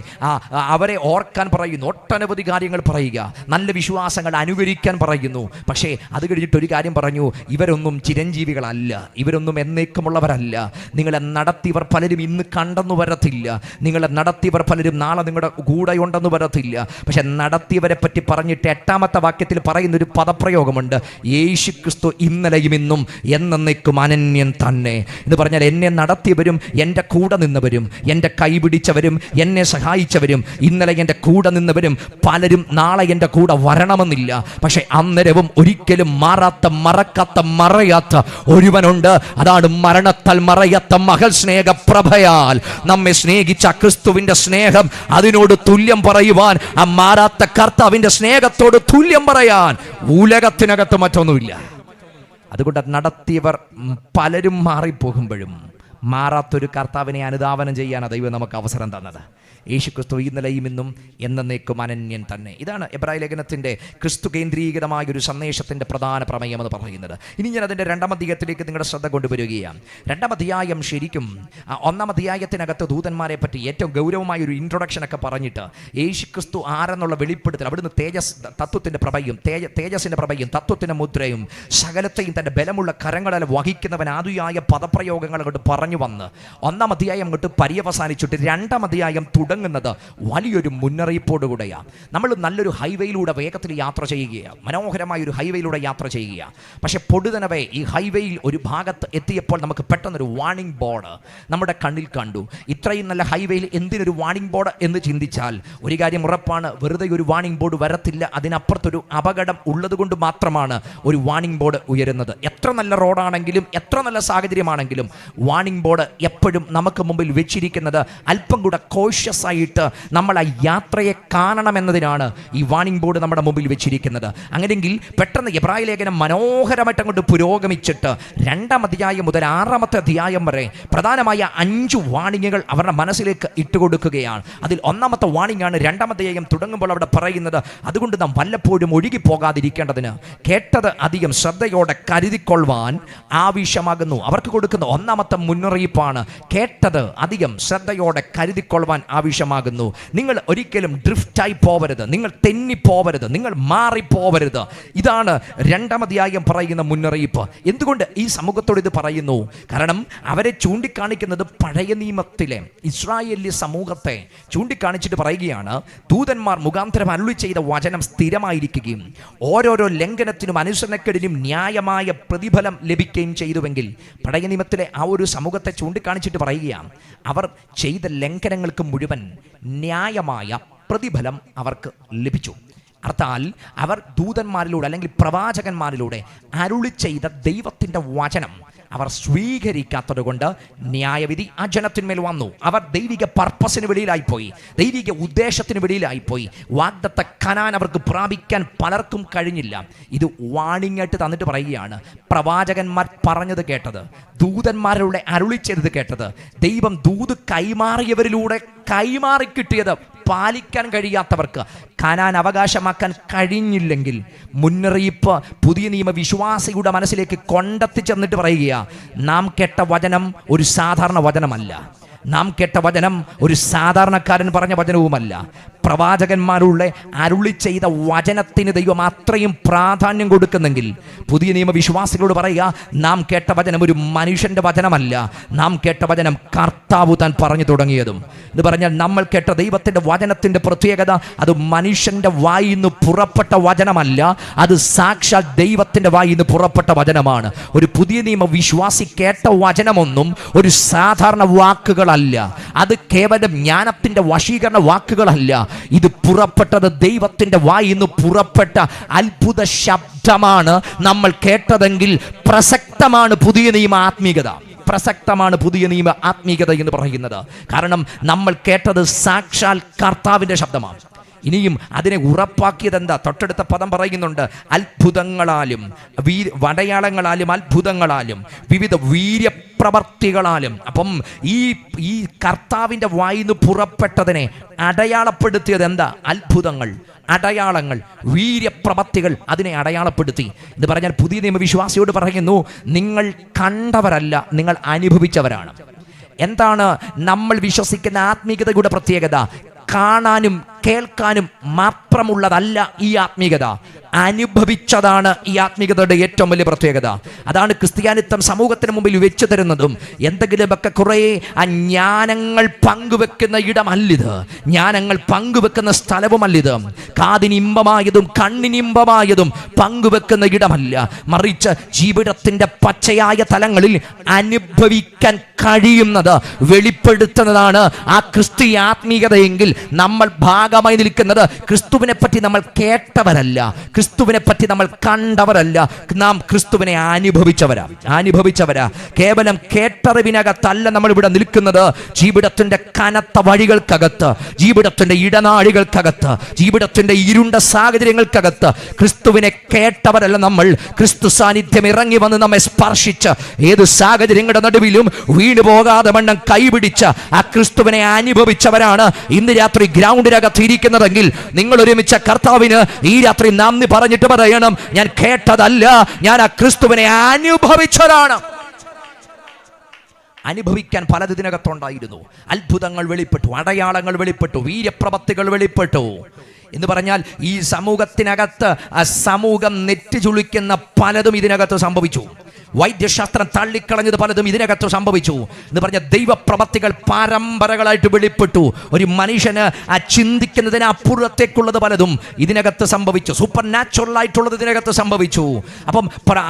അവരെ ഓർക്കാൻ പറയുന്നു. ഒട്ടനവധി കാര്യങ്ങൾ പറയുക, നല്ല വിശ്വാസങ്ങൾ അനുകരിക്കാൻ പറയുന്നു. പക്ഷേ അത് ഒരു കാര്യം പറഞ്ഞു, ഇവരൊന്നും ചിരഞ്ജീവികളല്ല, ഇവരൊന്നും എന്നേക്കുമുള്ളവരല്ല. നിങ്ങളെ നടത്തിയവർ പലരും ഇന്ന് കണ്ടെന്നു വരത്തില്ല, നിങ്ങളെ നടത്തിയവർ പലരും നാളെ നിങ്ങളുടെ കൂടെയുണ്ടെന്ന് വരത്തില്ല. പക്ഷെ നടത്തിയവരെ പറ്റി പറഞ്ഞിട്ട് 8-ാമത്തെ വാക്യത്തിൽ പറയുന്നൊരു പദപ്രയോഗമുണ്ട്, യേശു ക്രിസ്തു ഇന്നലെയും ഇന്നും എന്നേക്കും അനന്യൻ തന്നെ എന്ന് പറഞ്ഞാൽ എന്നെ നടത്തിയവരും എൻ്റെ കൂടെ നിന്നവരും എൻ്റെ കൈപിടിച്ചവരും എന്നെ സഹായിച്ചവരും ഇന്നലെ എൻ്റെ കൂടെ നിന്നവരും പലരും നാളെ എൻ്റെ കൂടെ വരണമെന്നില്ല. പക്ഷെ അന്നേരവും ഒരിക്കലും മാറാത്ത, മറക്കാത്ത, മറയാത്ത ഒരുവനുണ്ട്. അതാണ് മരണത്താൽ മറയാത്ത മകൾ സ്നേഹപ്രഭയാൽ നമ്മെ സ്നേഹിച്ച ക്രിസ്തുവിന്റെ സ്നേഹം. അതിനോട് തുല്യം പറയുവാൻ, ആ മാറാത്ത കർത്താവിന്റെ സ്നേഹത്തോട് തുല്യം പറയാൻ ഉലകത്തിനകത്ത് മറ്റൊന്നുമില്ല. അതുകൊണ്ട് നടത്തിയവർ പലരും മാറിപ്പോകുമ്പോഴും മാറാത്തൊരു കർത്താവിനെ അനുധാവനം ചെയ്യാൻ ദൈവം നമുക്ക് അവസരം തന്നത്. യേശുക്രിസ്തു ഇന്നലെയും ഇന്നും എന്നേക്കും അനന്യൻ തന്നെ. ഇതാണ് എബ്രായ ലേഖനത്തിൻ്റെ ക്രിസ്തു കേന്ദ്രീകൃതമായ ഒരു സന്ദേശത്തിൻ്റെ പ്രധാന പ്രമേയം എന്ന് പറയുന്നത്. ഇനി ഞാൻ അതിൻ്റെ 2-ാം അധ്യായത്തിലേക്ക് നിങ്ങളുടെ ശ്രദ്ധ കൊണ്ടുവരികയാണ്. 2-ാം അധ്യായം ശരിക്കും 1-ാം അധ്യായത്തിനകത്ത് ദൂതന്മാരെ പറ്റി ഏറ്റവും ഗൗരവമായ ഒരു ഇൻട്രൊഡക്ഷനൊക്കെ പറഞ്ഞിട്ട് യേശുക്രിസ്തു ആരെന്നുള്ള വെളിപ്പെടുത്തൽ, അവിടുന്ന് തത്വത്തിൻ്റെ പ്രഭയും തേജസ്സിൻ്റെ പ്രഭയും തത്വത്തിൻ്റെ മുദ്രയും സകലത്തെയും തൻ്റെ ബലമുള്ള കരങ്ങളിൽ വഹിക്കുന്നവൻ ആദിയായ പദപ്രയോഗങ്ങൾ അങ്ങോട്ട് പറഞ്ഞു വന്ന് 1-ാം അധ്യായം അങ്ങോട്ട് പര്യവസാനിച്ചിട്ട് 2-ാം അധ്യായം തുടങ്ങുന്നത് വലിയൊരു മുന്നറിയിപ്പോടുകൂടെയാണ്. നമ്മൾ നല്ലൊരു ഹൈവേയിലൂടെ വേഗത്തിൽ യാത്ര ചെയ്യുകയാണ്, മനോഹരമായ ഒരു ഹൈവേയിലൂടെ യാത്ര ചെയ്യുകയാണ്. പക്ഷെ പൊടുതനവേ ഈ ഹൈവേയിൽ ഒരു ഭാഗത്ത് എത്തിയപ്പോൾ നമുക്ക് പെട്ടെന്നൊരു വാർണിംഗ് ബോർഡ് നമ്മുടെ കണ്ണിൽ കണ്ടു. ഇത്രയും നല്ല ഹൈവേയിൽ എന്തിനൊരു വാർണിംഗ് ബോർഡ് എന്ന് ചിന്തിച്ചാൽ ഒരു കാര്യം ഉറപ്പാണ്, വെറുതെ ഒരു വാർണിംഗ് ബോർഡ് വരത്തില്ല. അതിനപ്പുറത്തൊരു അപകടം ഉള്ളത് കൊണ്ട് മാത്രമാണ് ഒരു വാർണിംഗ് ബോർഡ് ഉയരുന്നത്. എത്ര നല്ല റോഡാണെങ്കിലും എത്ര നല്ല സാഹചര്യമാണെങ്കിലും വാർണിംഗ് ബോർഡ് എപ്പോഴും നമുക്ക് മുമ്പിൽ വെച്ചിരിക്കുന്നത് അല്പം കൂടെ കോഷ്യസ് ആയിട്ട് നമ്മൾ ആ യാത്രയെ കാണണമെന്നതിനാണ് ഈ വാർണിംഗ് ബോർഡ് നമ്മുടെ മുമ്പിൽ വെച്ചിരിക്കുന്നത്. അങ്ങനെയെങ്കിൽ പെട്ടെന്ന് എബ്രായ ലേഖനം മനോഹരമായിട്ട് അങ്ങോട്ട് പുരോഗമിച്ചിട്ട് 2-ാം അധ്യായം മുതൽ 6-ാമത്തെ അധ്യായം വരെ പ്രധാനമായ 5 വാണിങ്ങുകൾ അവരുടെ മനസ്സിലേക്ക് ഇട്ടുകൊടുക്കുകയാണ്. അതിൽ 1-ാമത്തെ വാണിംഗ് ആണ് 2-ാം അധ്യായം തുടങ്ങുമ്പോൾ അവിടെ പറയുന്നത്, അതുകൊണ്ട് നാം വല്ലപ്പോഴും ഒഴുകിപ്പോകാതിരിക്കേണ്ടതിന് കേട്ടത് അധികം ശ്രദ്ധയോടെ കരുതിക്കൊള്ളുവാൻ ആവശ്യമാകുന്നു. അവർക്ക് കൊടുക്കുന്ന 1-ാമത്തെ മുന്നറിയിപ്പാണ്, കേട്ടത് അധികം ശ്രദ്ധയോടെ കരുതിക്കൊള്ളുവാൻ ആവശ്യമാകുന്നു. നിങ്ങൾ ഒരിക്കലും ഡ്രിഫ്റ്റായി പോവരുത്, നിങ്ങൾ തെന്നിപ്പോവരുത്, നിങ്ങൾ മാറിപ്പോവരുത്. ഇതാണ് 2-ാം അധ്യായം പറയുന്ന മുന്നറിയിപ്പ്. എന്തുകൊണ്ട് ഈ സമൂഹത്തോട് ഇത് പറയുന്നു? കാരണം അവരെ ചൂണ്ടിക്കാണിക്കുന്നത് പഴയ നിയമത്തിലെ ഇസ്രായേലി സമൂഹത്തെ ചൂണ്ടിക്കാണിച്ചിട്ട് പറയുകയാണ്, ദൂതന്മാർ മുഖാന്തരം അരുളി ചെയ്ത വചനം സ്ഥിരമായിരിക്കുകയും ഓരോരോ ലംഘനത്തിനും അനുസരണക്കേടിനും ന്യായമായ പ്രതിഫലം ലഭിക്കുകയും ചെയ്തുവെങ്കിൽ, പഴയ നിയമത്തിലെ ആ ഒരു സമൂഹത്തെ ചൂണ്ടിക്കാണിച്ചിട്ട് പറയുകയാണ്, അവർ ചെയ്ത ലംഘനങ്ങൾക്ക് മുഴുവൻ ന്യായമായ പ്രതിഫലം അവർക്ക് ലഭിച്ചു. അർത്ഥാൽ അവർ ദൂതന്മാരിലൂടെ അല്ലെങ്കിൽ പ്രവാചകന്മാരിലൂടെ അരുളി ചെയ്ത ദൈവത്തിൻ്റെ വചനം അവർ സ്വീകരിക്കാത്തത് കൊണ്ട് ന്യായവിധി ആ ജനത്തിന്മേൽ വന്നു. അവർ ദൈവിക പർപ്പസിന് വെളിയിലായിപ്പോയി, ദൈവിക ഉദ്ദേശത്തിന് വെളിയിലായിപ്പോയി. വാഗ്ദത്ത കനാൻ അവർക്ക് പ്രാപിക്കാൻ പലർക്കും കഴിഞ്ഞില്ല. ഇത് വാണിംഗ് ആയിട്ട് തന്നിട്ട് പറയുകയാണ്, പ്രവാചകന്മാർ പറഞ്ഞത് കേട്ടത്, ദൂതന്മാരുടെ അരുളി ചെയ്തത് കേട്ടത്, ദൈവം ദൂത് കൈമാറിയവരിലൂടെ കൈമാറി കിട്ടിയത് പാലിക്കാൻ കഴിയാത്തവർക്ക്, കനാൻ അവകാശമാക്കാൻ കഴിഞ്ഞില്ലെങ്കിൽ മുന്നറിയിപ്പ് പുതിയ നിയമ വിശ്വാസിയുടെ മനസ്സിലേക്ക് കൊണ്ടെത്തിച്ചെന്നിട്ട് പറയുക, നാം കേട്ട വചനം ഒരു സാധാരണ വചനമല്ല. നാം കേട്ട വചനം ഒരു സാധാരണക്കാരൻ പറഞ്ഞ വചനവുമല്ല. പ്രവാചകന്മാരുടെ അരുളി ചെയ്ത വചനത്തിന് ദൈവം അത്രയും പ്രാധാന്യം കൊടുക്കുന്നെങ്കിൽ പുതിയ നിയമ വിശ്വാസികളോട് പറയുക, നാം കേട്ട വചനം ഒരു മനുഷ്യന്റെ വചനമല്ല, നാം കേട്ട വചനം കർത്താവ് താൻ പറഞ്ഞു തുടങ്ങിയതും. എന്ന് പറഞ്ഞാൽ നമ്മൾ കേട്ട ദൈവത്തിന്റെ വചനത്തിന്റെ പ്രത്യേകത അത് മനുഷ്യന്റെ വായിന്ന് പുറപ്പെട്ട വചനമല്ല, അത് സാക്ഷാൽ ദൈവത്തിന്റെ വായിന്ന് പുറപ്പെട്ട വചനമാണ്. ഒരു പുതിയ നിയമ വിശ്വാസി കേട്ട വചനമൊന്നും ഒരു സാധാരണ വാക്കുകളല്ല, അത് കേവലം ജ്ഞാനത്തിന്റെ വശീകരണ വാക്കുകളല്ല. ഇത് പുറപ്പെട്ടത് ദൈവത്തിന്റെ വായിന്ന് പുറപ്പെട്ട അത്ഭുത ശബ്ദമാണ് നമ്മൾ കേട്ടതെങ്കിൽ പ്രസക്തമാണ് പുതിയ നിയമ ആത്മീകത. പ്രസക്തമാണ് പുതിയ നിയമ ആത്മീകത എന്ന് പറയുന്നത്. കാരണം നമ്മൾ കേട്ടത് സാക്ഷാൽ കർത്താവിന്റെ ശബ്ദമാണ്. ഇനിയും അതിനെ ഉറപ്പാക്കിയത് എന്താ? തൊട്ടടുത്ത പദം പറയുന്നുണ്ട്, അത്ഭുതങ്ങളാലും അടയാളങ്ങളാലും അത്ഭുതങ്ങളാലും വിവിധ വീര്യപ്രവർത്തികളാലും. അപ്പം ഈ കർത്താവിൻ്റെ വായിന്ന് പുറപ്പെട്ടതിനെ അടയാളപ്പെടുത്തിയത് എന്താ? അത്ഭുതങ്ങൾ, അടയാളങ്ങൾ, വീര്യപ്രവർത്തികൾ അതിനെ അടയാളപ്പെടുത്തി. എന്ന് പറഞ്ഞാൽ പുതിയ നിയമവിശ്വാസിയോട് പറയുന്നു, നിങ്ങൾ കണ്ടവരല്ല, നിങ്ങൾ അനുഭവിച്ചവരാണ്. എന്താണ് നമ്മൾ വിശ്വസിക്കുന്ന ആത്മീയതയുടെ പ്രത്യേകത? കാണാനും കേൾക്കാനും മാത്രമുള്ളതല്ല ഈ ആത്മീയത, അനുഭവിച്ചതാണ് ഈ ആത്മീയതയുടെ ഏറ്റവും വലിയ പ്രത്യേകത. അതാണ് ക്രിസ്ത്യാനിത്വം സമൂഹത്തിന് മുമ്പിൽ വെച്ചു തരുന്നതും. എന്തെങ്കിലുമൊക്കെ കുറേ ജ്ഞാനങ്ങൾ പങ്കുവെക്കുന്ന ഇടമല്ലിത്, ജ്ഞാനങ്ങൾ പങ്കുവെക്കുന്ന സ്ഥലവുമല്ലിത്. കാതിനിമ്പമായതും കണ്ണിനിമ്പമായതും പങ്കുവെക്കുന്ന ഇടമല്ല, മറിച്ച് ജീവിതത്തിന്റെ പച്ചയായ തലങ്ങളിൽ അനുഭവിക്കാൻ കഴിയുന്നത് വെളിപ്പെടുത്തുന്നതാണ് ആ ക്രിസ്തീയ ആത്മീയതയെങ്കിൽ നമ്മൾ ഭാഗമായി നിൽക്കുന്നത് ക്രിസ്തുവിനെ പറ്റി നമ്മൾ കേട്ടവരല്ല, ക്രിസ്തുവിനെ പറ്റി നമ്മൾ കണ്ടവരല്ല, നാം ക്രിസ്തുവിനെ അനുഭവിച്ചവരാ. കേവലം കേട്ടറിവിനകത്തല്ല നമ്മൾ ഇവിടെ നിൽക്കുന്നത്. ജീവിതത്തിന്റെ കനത്ത വഴികൾക്കകത്ത്, ജീവിതത്തിന്റെ ഇടനാഴികൾക്കകത്ത്, ജീവിതത്തിന്റെ ഇരുണ്ട സാഹചര്യങ്ങൾക്കകത്ത് ക്രിസ്തുവിനെ കേട്ടവരല്ല നമ്മൾ. ക്രിസ്തു സാന്നിധ്യം ഇറങ്ങി വന്ന് നമ്മെ സ്പർശിച്ച് ഏത് സാഹചര്യങ്ങളുടെ നടുവിലും വീണു പോകാതെ വണ്ണം കൈപിടിച്ച ആ ക്രിസ്തുവിനെ അനുഭവിച്ചവരാണ് ഇന്ന് രാത്രി ഗ്രൗണ്ടിനകത്ത് ഇരിക്കുന്നതെങ്കിൽ നിങ്ങൾ ഒരുമിച്ച കർത്താവിന് ഈ രാത്രി നന്ദി പറഞ്ഞിട്ട് പറയണം, ഞാൻ കേട്ടതല്ല, ഞാൻ ആ ക്രിസ്തുവിനെ അനുഭവിച്ചവരാണ്. അനുഭവിക്കാൻ പലത് ഇതിനകത്തുണ്ടായിരുന്നു. അത്ഭുതങ്ങൾ വെളിപ്പെട്ടു, അടയാളങ്ങൾ വെളിപ്പെട്ടു, വീര്യപ്രവർത്തികൾ വെളിപ്പെട്ടു. എന്ന് പറഞ്ഞാൽ ഈ സമൂഹത്തിനകത്ത് സമൂഹം നെറ്റി ചുളിക്കുന്ന പലതും ഇതിനകത്ത് സംഭവിച്ചു. വൈദ്യശാസ്ത്രം തള്ളിക്കളഞ്ഞത് പലതും ഇതിനകത്ത് സംഭവിച്ചു. എന്ന് പറഞ്ഞ ദൈവപ്രവർത്തികൾ പരമ്പരകളായിട്ട് വെളിപ്പെട്ടു. ഒരു മനുഷ്യന് ചിന്തിക്കുന്നതിന് അപ്പുറത്തേക്കുള്ളത് പലതും ഇതിനകത്ത് സംഭവിച്ചു. സൂപ്പർ നാച്ചുറൽ ആയിട്ടുള്ളത് ഇതിനകത്ത് സംഭവിച്ചു. അപ്പം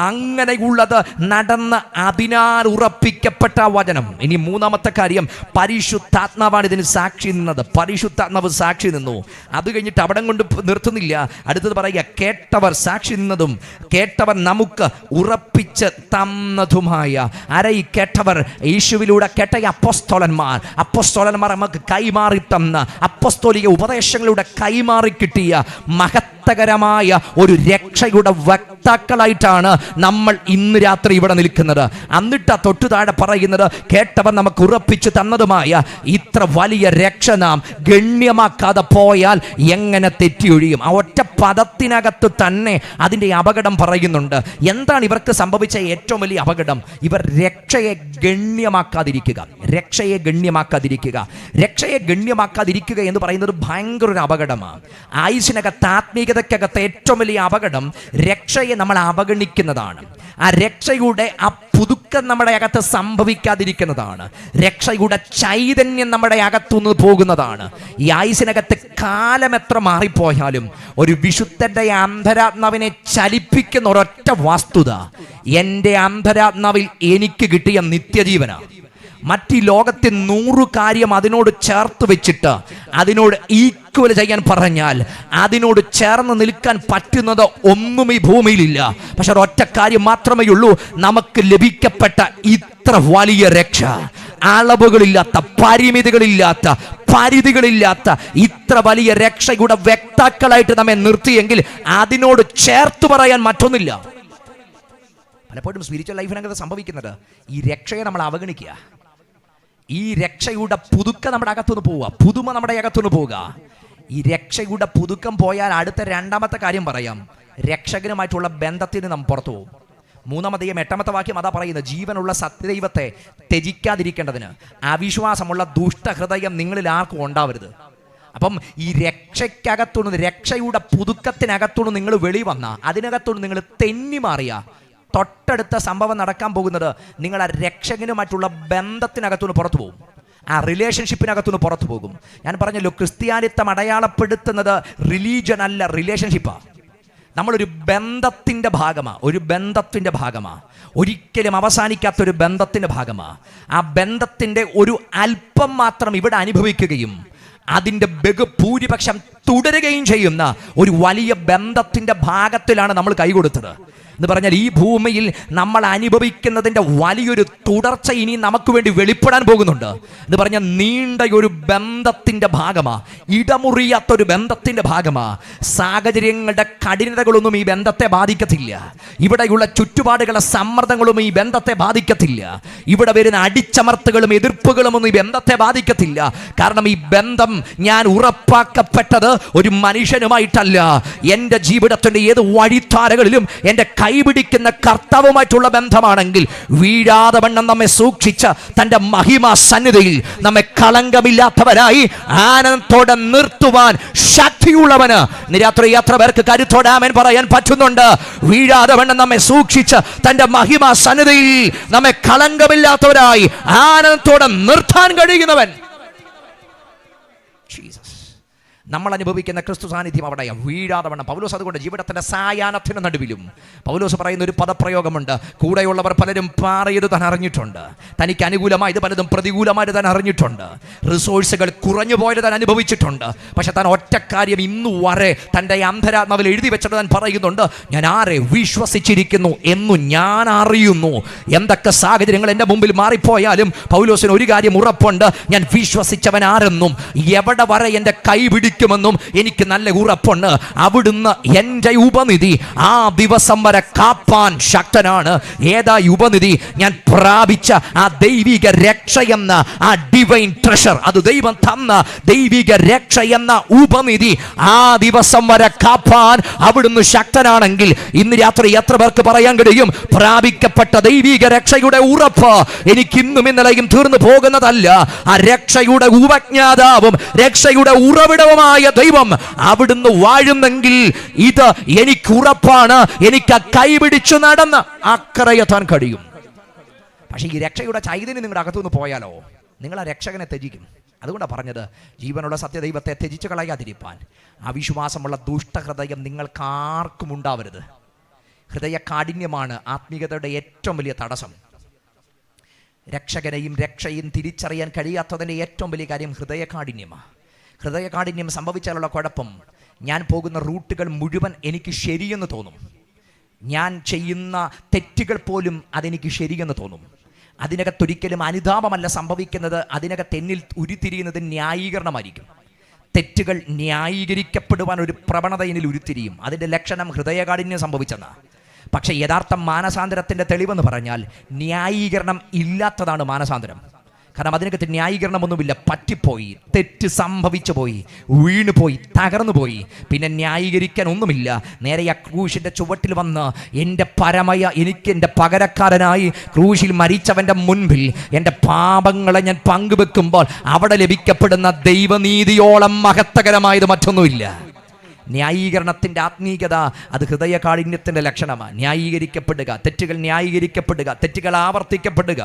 അങ്ങനെയുള്ളത് നടന്ന് അതിനാൽ ഉറപ്പിക്കപ്പെട്ട വചനം. ഇനി മൂന്നാമത്തെ കാര്യം, പരിശുദ്ധാത്മാവാണ് ഇതിന് സാക്ഷി നിന്നത്. പരിശുദ്ധാത്മാവ് സാക്ഷി നിന്നു. അത് കഴിഞ്ഞിട്ട് അവിടെ കൊണ്ട് നിർത്തുന്നില്ല. അടുത്തത് പറയുക, കേട്ടവർ സാക്ഷി നിന്നതും കേട്ടവർ നമുക്ക് ഉറപ്പിച്ച് തന്നതുമായ. ആരാ ഈ കേട്ടവർ? യേശുവിലൂടെ കേട്ട അപ്പോസ്തലന്മാർ നമുക്ക് കൈമാറി തന്ന അപ്പോസ്തോലിക ഉപദേശങ്ങളിലൂടെ കൈമാറി കിട്ടിയ മഹത്തകരമായ ഒരു രക്ഷയുടെ വക്താക്കളായിട്ടാണ് നമ്മൾ ഇന്ന് രാത്രി ഇവിടെ നിൽക്കുന്നത്. എന്നിട്ട് തൊട്ടു താഴെ പറയുന്നത്, കേട്ടവർ നമുക്ക് ഉറപ്പിച്ചു തന്നതുമായ ഇത്ര വലിയ രക്ഷ നാം ഗണ്യമാക്കാതെ പോയാൽ എങ്ങനെ തെറ്റിയൊഴിയും? ആ ഒറ്റ പദത്തിനകത്ത് തന്നെ അതിൻ്റെ അപകടം പറയുന്നുണ്ട്. എന്താണ് ഇവർക്ക് സംഭവിച്ച ഏറ്റവും വലിയ അപകടം? ഇവർ രക്ഷയെ ഗണ്യമാക്കാതിരിക്കുക. രക്ഷയെ ഗണ്യമാക്കാതിരിക്കുക എന്ന് പറയുന്നത് ഭയങ്കര ഒരു അപകടമാണ്. ആയുസിനകത്ത്, ആത്മീയതയ്ക്കകത്ത് ഏറ്റവും വലിയ അപകടം രക്ഷയെ നമ്മൾ അവഗണിക്കുന്നതാണ്. ആ രക്ഷയുടെ ആ പുതുക്കം നമ്മുടെ അകത്ത് സംഭവിക്കാതിരിക്കുന്നതാണ്. രക്ഷയുടെ ചൈതന്യം നമ്മുടെ അകത്തുനിന്ന് പോകുന്നതാണ്. ഈ ആയുസിനകത്ത് കാലം എത്ര മാറിപ്പോയാലും ഒരു വിശുദ്ധന്റെ അന്തരാത്മാവിനെ ചലിപ്പിക്കുന്ന ഒരൊറ്റ വസ്തുത, എൻ്റെ അന്തരാത്മാവിൽ എനിക്ക് കിട്ടിയ നിത്യജീവനാണ്. മറ്റ് ലോകത്തെ 100 കാര്യം അതിനോട് ചേർത്ത് വെച്ചിട്ട് അതിനോട് ഈക്വൽ ചെയ്യാൻ പറഞ്ഞാൽ അതിനോട് ചേർന്ന് നിൽക്കാൻ പറ്റുന്നത് ഒന്നും ഈ ഭൂമിയിലില്ല. പക്ഷെ ഒരൊറ്റ കാര്യം മാത്രമേ ഉള്ളൂ, നമുക്ക് ലഭിക്കപ്പെട്ട ഇത്ര വലിയ രക്ഷ, അളവുകളില്ലാത്ത, പരിമിതികളില്ലാത്ത, പരിധികളില്ലാത്ത ഇത്ര വലിയ രക്ഷയുടെ വ്യക്താക്കളായിട്ട് നമ്മെ നിർത്തിയെങ്കിൽ അതിനോട് ചേർത്ത് പറയാൻ മറ്റൊന്നില്ല. പലപ്പോഴും സ്പിരിച്വൽ ലൈഫിനകത്ത് സംഭവിക്കുന്നത് ഈ രക്ഷയെ നമ്മൾ അവഗണിക്കുക. ഈ രക്ഷയുടെ പുതുക്കം നമ്മുടെ അകത്തുനിന്ന് പോവുക, പുതുമ നമ്മുടെ അകത്തുനിന്ന് പോവുക. ഈ രക്ഷയുടെ പുതുക്കം പോയാൽ അടുത്ത രണ്ടാമത്തെ കാര്യം പറയാം, രക്ഷകനുമായിട്ടുള്ള ബന്ധത്തിന് നാം പുറത്തു പോകും. 3-ാം അധ്യായം 8-ാമത്തെ വാക്യം അതാ പറയുന്നത്, ജീവനുള്ള സത്യദൈവത്തെ ത്യജിക്കാതിരിക്കേണ്ടതിന് അവിശ്വാസമുള്ള ദുഷ്ടഹൃദയം നിങ്ങളിൽ ആർക്കും ഉണ്ടാവരുത്. അപ്പം ഈ രക്ഷയ്ക്കകത്തുനിന്ന്, രക്ഷയുടെ പുതുക്കത്തിനകത്തുനിന്ന് നിങ്ങൾ വെളി വന്ന, അതിനകത്തുനിന്ന് നിങ്ങൾ തെന്നി മാറിയ, തൊട്ടടുത്ത സംഭവം നടക്കാൻ പോകുന്നത് നിങ്ങൾ ആ രക്ഷകനുമായിട്ടുള്ള ബന്ധത്തിനകത്തുനിന്ന് പുറത്തു പോകും, ആ റിലേഷൻഷിപ്പിനകത്തുനിന്ന് പുറത്തു പോകും. ഞാൻ പറഞ്ഞല്ലോ, ക്രിസ്ത്യാനിത്വം അടയാളപ്പെടുത്തുന്നത് റിലീജൻ അല്ല, റിലേഷൻഷിപ്പാണ്. നമ്മളൊരു ബന്ധത്തിൻ്റെ ഭാഗമാണ്, ഒരിക്കലും അവസാനിക്കാത്തൊരു ബന്ധത്തിൻ്റെ ഭാഗമാണ്. ആ ബന്ധത്തിൻ്റെ ഒരു അല്പം മാത്രം ഇവിടെ അനുഭവിക്കുകയും അതിൻ്റെ ബഹുഭൂരിപക്ഷം തുടരുകയും ചെയ്യുന്ന ഒരു വലിയ ബന്ധത്തിൻ്റെ ഭാഗത്തിലാണ് നമ്മൾ കൈകൊടുത്തത് എന്ന് പറഞ്ഞാൽ, ഈ ഭൂമിയിൽ നമ്മൾ അനുഭവിക്കുന്നതിൻ്റെ വലിയൊരു തുടർച്ച ഇനി നമുക്ക് വേണ്ടി വെളിപ്പെടാൻ പോകുന്നുണ്ട് എന്ന് പറഞ്ഞാൽ, നീണ്ട ഒരു ബന്ധത്തിൻ്റെ ഭാഗമാണ്, ഇടമുറിയാത്തൊരു ബന്ധത്തിൻ്റെ ഭാഗമാണ്. സാഹചര്യങ്ങളുടെ കഠിനതകളൊന്നും ഈ ബന്ധത്തെ ബാധിക്കത്തില്ല. ഇവിടെയുള്ള ചുറ്റുപാടുകളുടെ സമ്മർദ്ദങ്ങളും ഈ ബന്ധത്തെ ബാധിക്കത്തില്ല. ഇവിടെ വരുന്ന അടിച്ചമർത്തുകളും എതിർപ്പുകളും ഒന്നും ഈ ബന്ധത്തെ ബാധിക്കത്തില്ല. കാരണം ഈ ബന്ധം ഞാൻ ഉറപ്പാക്കപ്പെട്ടത് ഒരു മനുഷ്യനുമായിട്ടല്ല, എൻ്റെ ജീവിതത്തിൻ്റെ ഏത് വഴിത്താരകളിലും എൻ്റെ കൈപിടിക്കുന്ന കർത്താവുമായിട്ടുള്ള ബന്ധമാണെങ്കിൽ, വീഴാതെ വണ്ണം നമ്മെ സൂക്ഷിച്ച തൻ്റെ മഹിമാ സന്നിധിയിൽ നമ്മെ കളങ്കമില്ലാത്തവരായി ആനന്ദത്തോടെ നിർത്തുവാൻ ശക്തിയുള്ളവന് രാത്രി എത്ര പേർക്ക് കരുത്തോടെ ആമേൻ പറയാൻ പറ്റുന്നുണ്ട്? വീഴാതെ വണ്ണം നമ്മെ സൂക്ഷിച്ച തൻ്റെ മഹിമാ സന്നിധിയിൽ നമ്മെ കളങ്കമില്ലാത്തവരായി ആനന്ദത്തോടെ നിർത്താൻ കഴിയുന്നവൻ നമ്മൾ അനുഭവിക്കുന്ന ക്രിസ്തു സാന്നിധ്യം അവിടെയാണ്, വീഴാതെ വണ്ണം. പൗലോസ് അതുകൊണ്ട് ജീവിതത്തിൻ്റെ സായാഹ്നത്തിന് നടുവിലും പൗലോസ് പറയുന്ന ഒരു പദപ്രയോഗമുണ്ട്, കൂടെയുള്ളവർ പലരും പാറിയത് താൻ അറിഞ്ഞിട്ടുണ്ട്, തനിക്ക് അനുകൂലമായത് പലതും പ്രതികൂലമായത് താൻ അറിഞ്ഞിട്ടുണ്ട്, റിസോഴ്സുകൾ കുറഞ്ഞു പോയത് താൻ അനുഭവിച്ചിട്ടുണ്ട്. പക്ഷെ താൻ ഒറ്റക്കാര്യം ഇന്നു വരെ തൻ്റെ അന്തരാത്മാവിൽ എഴുതി വെച്ചിട്ട് താൻ പറയുന്നുണ്ട്, ഞാൻ ആരെ വിശ്വസിച്ചിരിക്കുന്നു എന്നു ഞാൻ അറിയുന്നു. എന്തൊക്കെ സാഹചര്യങ്ങൾ എൻ്റെ മുമ്പിൽ മാറിപ്പോയാലും പൗലോസിന് ഒരു കാര്യം ഉറപ്പുണ്ട്, ഞാൻ വിശ്വസിച്ചവൻ ആരെന്നും എവിടെ വരെ എൻ്റെ കൈ പിടിക്കുമെന്നും എനിക്ക് നല്ല ഉറപ്പുണ്ട്. അവിടുന്ന് എൻ്റെ ഉപനിധി ആ ദിവസം വരെ കാപ്പാൻ ശക്തനാണ്. ഏതാ ഉപനിധി? ഞാൻ പ്രാപിച്ച ആ ദൈവിക രക്ഷയെന്ന ആ ഡിവൈൻ ട്രഷർ, അത് ദൈവം തന്ന ദൈവിക രക്ഷ എന്ന ഉപനിധി ആ ദിവസം വരെ കാപ്പാൻ അവിടുന്ന് ശക്തനാണെങ്കിൽ, ഇന്ന് രാത്രി എത്ര പേർക്ക് പറയാൻ കഴിയും, പ്രാപിക്കപ്പെട്ട ദൈവിക രക്ഷയുടെ ഉറപ്പ് എനിക്ക് ഇന്നും ഇന്നലെയും തീർന്നു പോകുന്നതല്ല. ആ രക്ഷയുടെ ഉപജ്ഞാതാവും രക്ഷയുടെ ഉറവിടവുമായ ദൈവം അവിടുന്ന് വാഴുന്നെങ്കിൽ ഇത് എനിക്ക് ഉറപ്പാണ്, എനിക്ക് കൈപിടിച്ചു നടന്ന് അക്കരയെത്താൻ കഴിയും. പക്ഷേ ഈ രക്ഷയുടെ ചൈതന്യം നിങ്ങളുടെ അകത്തുനിന്ന് പോയാലോ, നിങ്ങൾ ആ രക്ഷകനെ ത്യജിക്കും. അതുകൊണ്ടാണ് പറഞ്ഞത്, ജീവനുള്ള സത്യദൈവത്തെ ത്യജിച്ചു കളയാതിരിപ്പാൻ അവിശ്വാസമുള്ള ദുഷ്ടഹൃദയം നിങ്ങൾക്കാർക്കും ഉണ്ടാവരുത്. ഹൃദയ കാഠിന്യമാണ് ആത്മീയതയുടെ ഏറ്റവും വലിയ തടസ്സം. രക്ഷകനെയും രക്ഷയും തിരിച്ചറിയാൻ കഴിയാത്തതിൻ്റെ ഏറ്റവും വലിയ കാര്യം ഹൃദയകാഠിന്യമാണ്. ഹൃദയകാഠിന്യം സംഭവിച്ചാലുള്ള കുഴപ്പം, ഞാൻ പോകുന്ന റൂട്ടുകൾ മുഴുവൻ എനിക്ക് ശരിയെന്ന് തോന്നും, ഞാൻ ചെയ്യുന്ന തെറ്റുകൾ പോലും അതെനിക്ക് ശരിയെന്ന് തോന്നും. അതിനകത്തൊരിക്കലും അനുതാപമല്ല സംഭവിക്കുന്നത്, അതിനകത്ത് എന്നിൽ ഉരുത്തിരിയുന്നത് ന്യായീകരണമായിരിക്കും. തെറ്റുകൾ ന്യായീകരിക്കപ്പെടുവാൻ ഒരു പ്രവണത എന്നിൽ ഉരുത്തിരിയും. അതിൻ്റെ ലക്ഷണം ഹൃദയകാഠിന്യം സംഭവിച്ചെന്നാണ്. പക്ഷേ യഥാർത്ഥ മാനസാന്തരത്തിൻ്റെ തെളിവെന്ന് പറഞ്ഞാൽ ന്യായീകരണം ഇല്ലാത്തതാണ് മാനസാന്തരം. കാരണം അതിനകത്ത് ന്യായീകരണമൊന്നുമില്ല. പറ്റിപ്പോയി, തെറ്റ് സംഭവിച്ചു പോയി, വീണുപോയി, തകർന്നു പോയി, പിന്നെ ന്യായീകരിക്കാൻ ഒന്നുമില്ല. നേരെ ആ ക്രൂശിൻ്റെ ചുവട്ടിൽ വന്ന് എനിക്ക് എൻ്റെ പകരക്കാരനായി ക്രൂശിൽ മരിച്ചവൻ്റെ മുൻപിൽ എൻ്റെ പാപങ്ങളെ ഞാൻ പങ്കുവെക്കുമ്പോൾ അവിടെ ലഭിക്കപ്പെടുന്ന ദൈവനീതിയോളം മഹത്തകരമായത് മറ്റൊന്നുമില്ല. ന്യായീകരണത്തിൻ്റെ ആത്മീയത അത് ഹൃദയകാഠിന്യത്തിൻ്റെ ലക്ഷണമാണ്. ന്യായീകരിക്കപ്പെടുക, തെറ്റുകൾ ന്യായീകരിക്കപ്പെടുക, തെറ്റുകൾ ആവർത്തിക്കപ്പെടുക,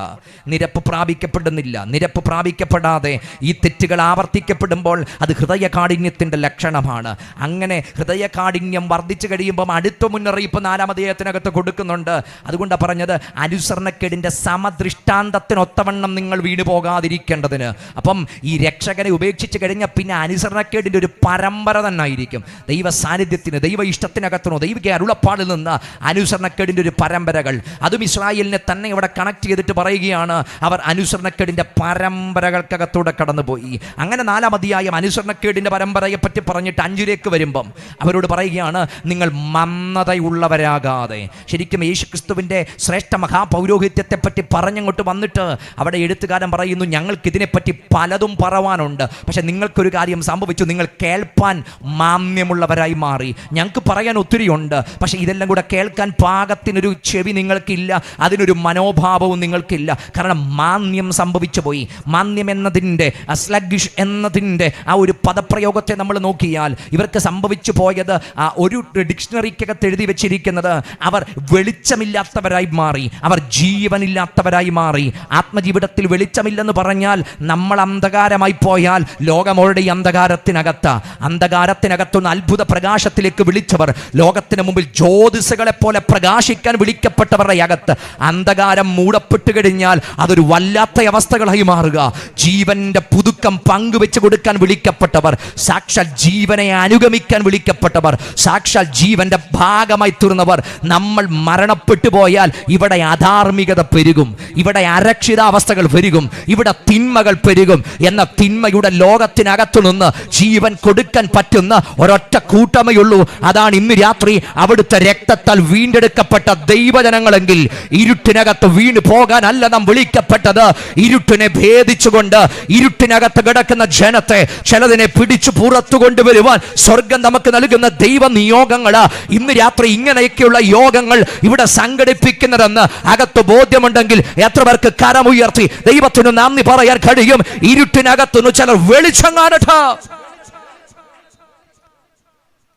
നിരപ്പ് പ്രാപിക്കപ്പെടുന്നില്ല. നിരപ്പ് പ്രാപിക്കപ്പെടാതെ ഈ തെറ്റുകൾ ആവർത്തിക്കപ്പെടുമ്പോൾ അത് ഹൃദയകാഠിന്യത്തിൻ്റെ ലക്ഷണമാണ്. അങ്ങനെ ഹൃദയകാഠിന്യം വർദ്ധിച്ചു കഴിയുമ്പം അടുത്ത മുന്നറിയിപ്പ് 4-ാം അധ്യായത്തിനകത്ത് കൊടുക്കുന്നുണ്ട്. അതുകൊണ്ടാണ് പറഞ്ഞത്, അനുസരണക്കേടിൻ്റെ സമദൃഷ്ടാന്തത്തിനൊത്തവണ്ണം നിങ്ങൾ വീണു പോകാതിരിക്കേണ്ടതിന്. അപ്പം ഈ രക്ഷകനെ ഉപേക്ഷിച്ച് കഴിഞ്ഞാൽ പിന്നെ അനുസരണക്കേടിൻ്റെ ഒരു പരമ്പര തന്നെ ആയിരിക്കും. ദൈവ സാന്നിധ്യത്തിന്, ദൈവ ഇഷ്ടത്തിനകത്തിനോ ദൈവിക അരുളപ്പാടിൽ നിന്ന് അനുസരണക്കേടിൻ്റെ ഒരു പരമ്പരകൾ, അതും ഇസ്രായേലിനെ തന്നെ ഇവിടെ കണക്ട് ചെയ്തിട്ട് പറയുകയാണ്, അവർ അനുസരണക്കേടിൻ്റെ പരമ്പരകൾക്കകത്തൂടെ കടന്നുപോയി. അങ്ങനെ 4-ാം അധ്യായം അനുസരണക്കേടിൻ്റെ പരമ്പരയെ പറ്റി പറഞ്ഞിട്ട് 5-ലേക്ക് വരുമ്പം അവരോട് പറയുകയാണ്, നിങ്ങൾ മന്ദതയുള്ളവരാകാതെ. ശരിക്കും യേശുക്രിസ്തുവിൻ്റെ ശ്രേഷ്ഠ മഹാപൗരോഹിത്യത്തെ പറ്റി പറഞ്ഞങ്ങോട്ട് വന്നിട്ട് അവിടെ എഴുത്തുകാരൻ പറയുന്നു, ഞങ്ങൾക്കിതിനെപ്പറ്റി പലതും പറവാനുണ്ട്, പക്ഷെ നിങ്ങൾക്കൊരു കാര്യം സംഭവിച്ചു, നിങ്ങൾ കേൾപ്പാൻ മാന്യമുള്ള ഭാരമുള്ളവരായി മാറി. ഞങ്ങൾക്ക് പറയാൻ ഒത്തിരിയുണ്ട്, പക്ഷേ ഇതെല്ലാം കൂടെ കേൾക്കാൻ പാകത്തിനൊരു ചെവി നിങ്ങൾക്കില്ല, അതിനൊരു മനോഭാവവും നിങ്ങൾക്കില്ല. കാരണം മാന്യം സംഭവിച്ചു പോയി. മാന്യം എന്നതിൻ്റെ സ്ലഗ്ഗിഷ് എന്നതിൻ്റെ ആ ഒരു പദപ്രയോഗത്തെ നമ്മൾ നോക്കിയാൽ ഇവർക്ക് സംഭവിച്ചു പോയത് ഒരു ഡിക്ഷണറിക്കകത്ത് എഴുതി വെച്ചിരിക്കുന്നത് അവർ വെളിച്ചമില്ലാത്തവരായി മാറി, അവർ ജീവനില്ലാത്തവരായി മാറി. ആത്മജീവിതത്തിൽ വെളിച്ചമില്ലെന്ന് പറഞ്ഞാൽ നമ്മൾ അന്ധകാരമായി പോയാൽ ലോകം ഓൾറെഡി അന്ധകാരത്തിനകത്തുനിന്ന് അത്ഭുത പ്രകാശത്തിലേക്ക് വിളിച്ചവർ, ലോകത്തിന് മുമ്പിൽ ജ്യോതിസുകളെ പോലെ പ്രകാശിക്കാൻ വിളിക്കപ്പെട്ടവരുടെ അകത്ത് അന്ധകാരം മൂടപ്പെട്ട് കഴിഞ്ഞാൽ അതൊരു വല്ലാത്ത അവസ്ഥകളായി മാറുക. ജീവന്റെ പുതുക്കം പങ്കുവെച്ച് കൊടുക്കാൻ വിളിക്കപ്പെട്ടവർ, സാക്ഷാൽ ജീവനെ അനുഗമിക്കാൻ വിളിക്കപ്പെട്ടവർ, സാക്ഷാൽ ജീവന്റെ ഭാഗമായി തീർന്നവർ, നമ്മൾ മരണപ്പെട്ടു പോയാൽ ഇവിടെ അധാർമികത പെരുകും, ഇവിടെ അരക്ഷിതാവസ്ഥകൾ പെരുകും, ഇവിടെ തിന്മകൾ പെരുകും. എന്ന തിന്മയുടെ ലോകത്തിനകത്തു നിന്ന് ജീവൻ കൊടുക്കാൻ പറ്റുന്ന ഒരൊറ്റ കൂട്ടമേ ഉള്ളൂ. അതാണ് ഇന്ന് രാത്രി അവിടുത്തെ രക്തത്താൽ വീണ്ടെടുക്കപ്പെട്ട ദൈവജനങ്ങളെങ്കിൽ ഇരുട്ടിനകത്ത് വീണു പോകാനല്ല നാം വിളിക്കപ്പെട്ടത്. ഇരുട്ടിനെ ഭേദിച്ചുകൊണ്ട് ഇരുട്ടിനകത്ത് കിടക്കുന്ന ജനത്തെ, ചിലതിനെ പിടിച്ചു പുറത്തു കൊണ്ടുവരുവാൻ സ്വർഗം നമുക്ക് നൽകുന്ന ദൈവ നിയോഗങ്ങള് ഇന്ന് രാത്രി ഇങ്ങനെയൊക്കെയുള്ള യോഗങ്ങൾ ഇവിടെ സംഘടിപ്പിക്കുന്നതെന്ന് അകത്ത് ബോധ്യമുണ്ടെങ്കിൽ എത്ര പേർക്ക് കരമുയർത്തി ദൈവത്തിന് നന്ദി പറയാൻ കഴിയും? ഇരുട്ടിനകത്തുനിന്ന് ചിലർ വെളിച്ചം കാണട്ടെ.